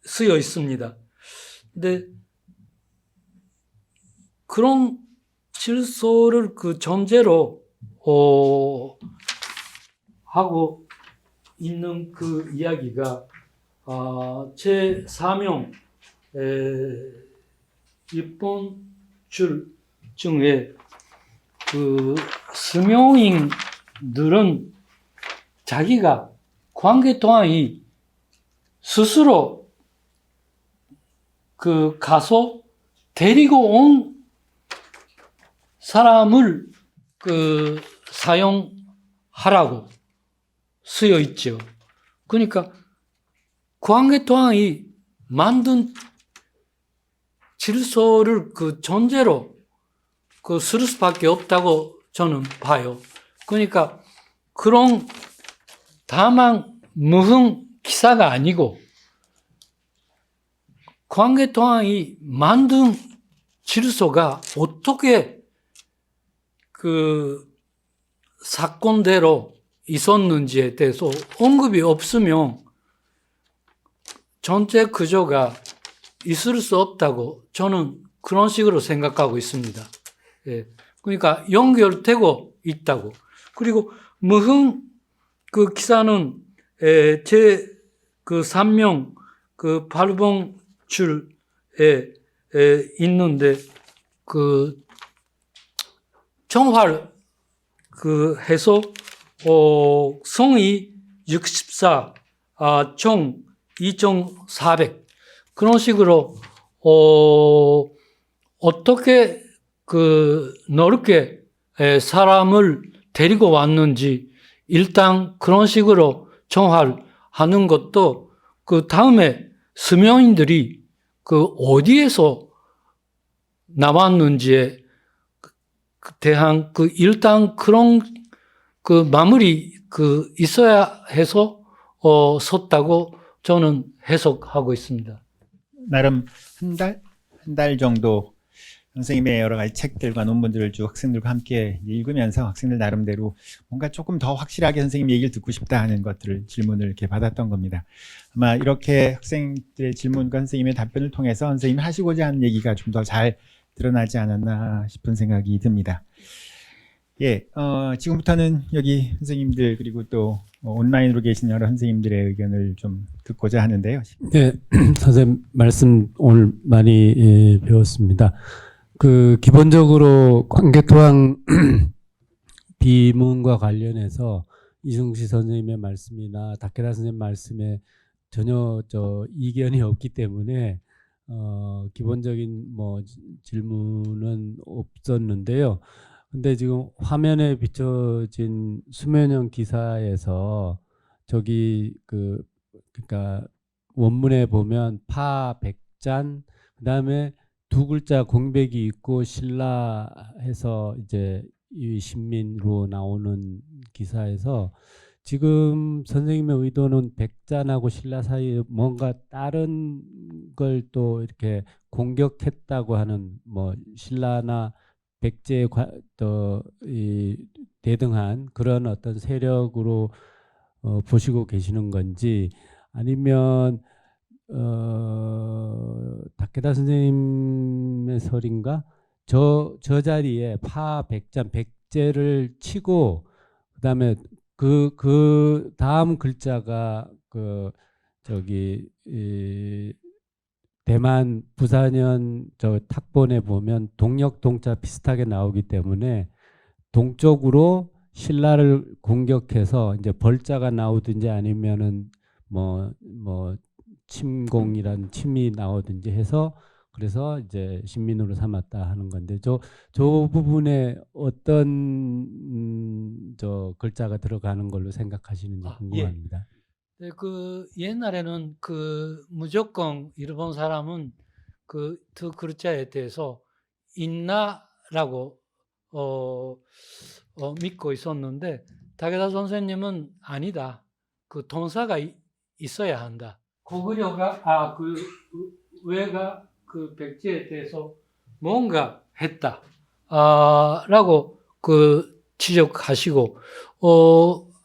쓰여 있습니다. 근데 그런 질서를 그 전제로 하고 있는 그 이야기가 제 4명 6번 줄 중에 그 스명인들은 자기가 관계통화이 스스로 그 가서 데리고 온 사람을 그 사용하라고 쓰여 있죠. 그러니까 관계통화이 만든 질서를 그 전제로 그 쓸 수밖에 없다고 저는 봐요. 그러니까 그런 다만 무흥 기사가 아니고 관계통화이 만든 질서가 어떻게 그 사건대로 있었는지에 대해서 언급이 없으면 전체 구조가 있을 수 없다고 저는 그런 식으로 생각하고 있습니다. 예. 그러니까 연결되고 있다고. 그리고 무흥 그 기사는 제 그 3명 그 8번 줄에 있는데 그 정활 그 해서 성이 64 총 2,400 그런 식으로 어떻게 그 넓게 사람을 데리고 왔는지 일단 그런 식으로 정활하는 것도 그 다음에 스명인들이 그 어디에서 나왔는지에 대한 그 일단 그런 그 마무리 그 있어야 해서 썼다고 저는 해석하고 있습니다. 나름 한 달 정도 선생님의 여러 가지 책들과 논문들을 쭉 학생들과 함께 읽으면서 학생들 나름대로 뭔가 조금 더 확실하게 선생님 얘기를 듣고 싶다 하는 것들을 질문을 이렇게 받았던 겁니다. 아마 이렇게 학생들의 질문과 선생님의 답변을 통해서 선생님이 하시고자 하는 얘기가 좀 더 잘 드러나지 않았나 싶은 생각이 듭니다. 예, 지금부터는 여기 선생님들 그리고 또 온라인으로 계신 여러 선생님들의 의견을 좀 듣고자 하는데요. 네, 선생님 말씀 오늘 많이 배웠습니다. 그 기본적으로 관계토항 비문과 관련해서 이승식 선생님의 말씀이나 다케다 선생님 말씀에 전혀 이견이 없기 때문에 기본적인 뭐 질문은 없었는데요. 근데 지금 화면에 비춰진 수면형 기사에서 저기 그러니까 원문에 보면 파 백잔 그다음에 두 글자 공백이 있고 신라 해서 이제 이 신민으로 나오는 기사에서 지금 선생님의 의도는 백잔하고 신라 사이에 뭔가 다른 걸 또 이렇게 공격했다고 하는 뭐 신라나 백제에 대등한 그런 어떤 세력으로 보시고 계시는 건지 아니면 다케다 선생님의 설인가 저 자리에 파 백잔 백제를 치고 그다음에 그 다음 글자가 대만 부산현 저 탁본에 보면 동력 동자 비슷하게 나오기 때문에 동쪽으로 신라를 공격해서 이제 벌자가 나오든지 아니면은 뭐 침공이란 침이 나오든지 해서 그래서 이제 신민으로 삼았다 하는 건데 저 부분에 어떤 저 글자가 들어가는 걸로 생각하시는지 궁금합니다. 네, 그 옛날에는 그 무조건 일본 사람은 그 글자에 대해서 인나라고 믿고 있었는데 다케다 선생님은 아니다. 그 동사가 있어야 한다. 고구려가 그 왜가 그 백제에 대해서 뭔가 했다. 라고 지적하시고,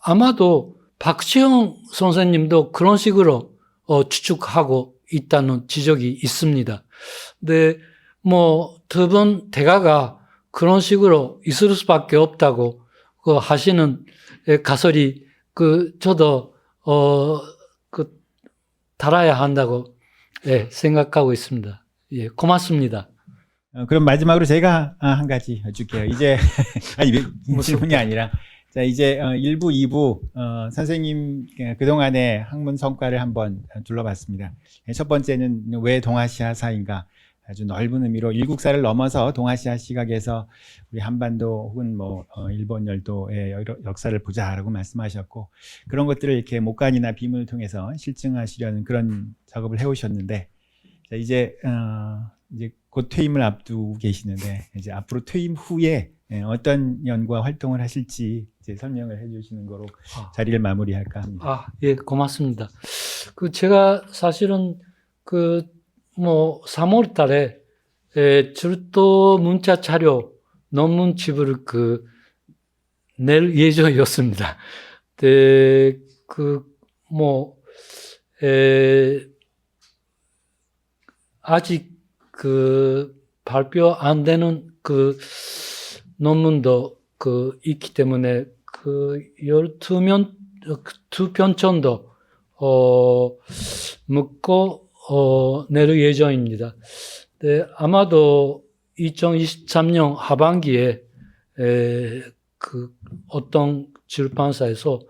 아마도 박지영 선생님도 그런 식으로 추측하고 있다는 지적이 있습니다. 근데 두 분 대가가 그런 식으로 있을 수밖에 없다고 하시는 가설이 저도 달아야 한다고 생각하고 있습니다. 예, 고맙습니다. 그럼 마지막으로 제가 한 가지 여쭐게요. 이제 아니 질문이 아니라 자 이제 1부, 2부 선생님 그동안의 학문 성과를 한번 둘러봤습니다. 첫 번째는 왜 동아시아사인가, 아주 넓은 의미로 일국사를 넘어서 동아시아 시각에서 우리 한반도 혹은 일본 열도의 역사를 보자라고 말씀하셨고, 그런 것들을 이렇게 목간이나 비문을 통해서 실증하시려는 그런 작업을 해오셨는데, 자 이제 곧 퇴임을 앞두고 계시는데, 이제 앞으로 퇴임 후에 어떤 연구와 활동을 하실지 이제 설명을 해주시는 거로 자리를 마무리할까 합니다. 예, 고맙습니다. 제가 사실은 3월 달에 출도 문자 자료 논문집을 낼 예정이었습니다. 네, 아직 발표 안 되는 논문도 있기 때문에 12편 정도 묻고 낼 예정입니다. 네, 아마도 2023년 하반기에 어떤 출판사에서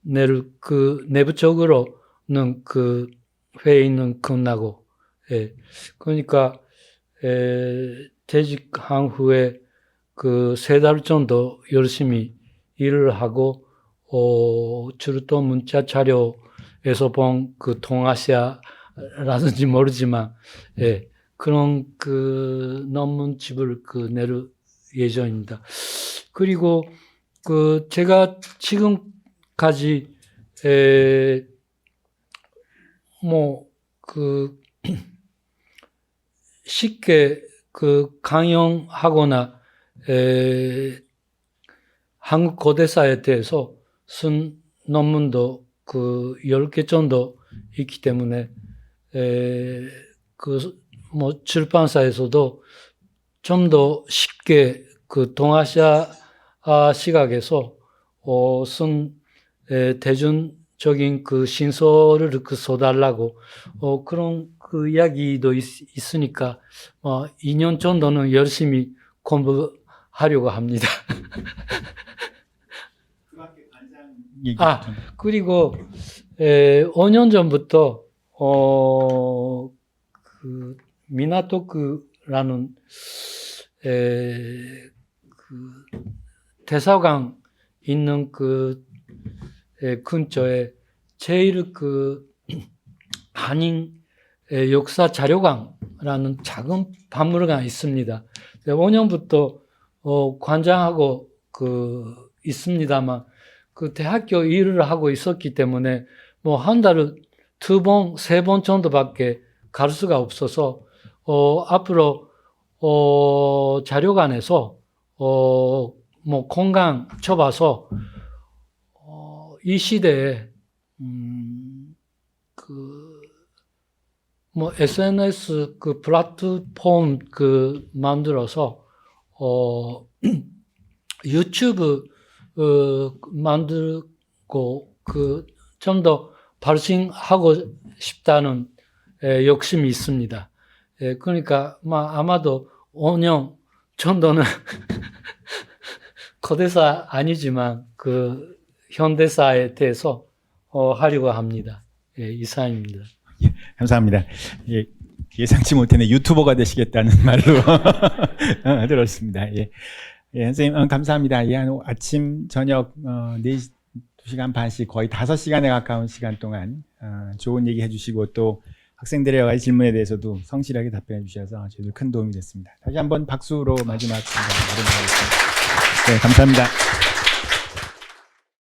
내부적으로는 회의는 끝나고, 그러니까 퇴직한 후에 3달 정도 열심히 일을 하고 출도 문자 자료에서 본 동아시아라든지 모르지만 그런 논문집을 낼 예정입니다. 그리고 제가 지금까지 쉽게 강연하거나 한국 고대사에 대해서 쓴 논문도 10개 정도 있기 때문에 출판사에서도 좀 더 쉽게 동아시아 시각에서 쓴 대중적인 신설을 써달라고 그런 이야기도 있으니까 2년 정도는 열심히 공부하려고 합니다. 그리고 5년 전부터 미나토크라는 대사관 있는 근처에 제일 한인 역사 자료관이라는 작은 박물관이 있습니다. 5년부터 관장하고 있습니다만 대학교 일을 하고 있었기 때문에 한 달에 2번, 3번 정도밖에 갈 수가 없어서 앞으로 자료관에서 공간 쳐봐서 이 시대에 SNS 플랫폼 만들어서 유튜브 만들고 좀 더 발신하고 싶다는 욕심이 있습니다. 그러니까 아마도 5년 정도는 거대사 아니지만 현대사에 대해서 하려고 합니다. 이상입니다. 감사합니다. 예상치 못했네. 유튜버가 되시겠다는 말로 들었습니다. 선생님 감사합니다. 한 아침 저녁 2시간 반씩 거의 5시간에 가까운 시간 동안 좋은 얘기 해주시고, 또 학생들의 여러 가지 질문에 대해서도 성실하게 답변해 주셔서 저희들 큰 도움이 됐습니다. 다시 한번 박수로 마지막 인사 마무리하겠습니다. 감사합니다.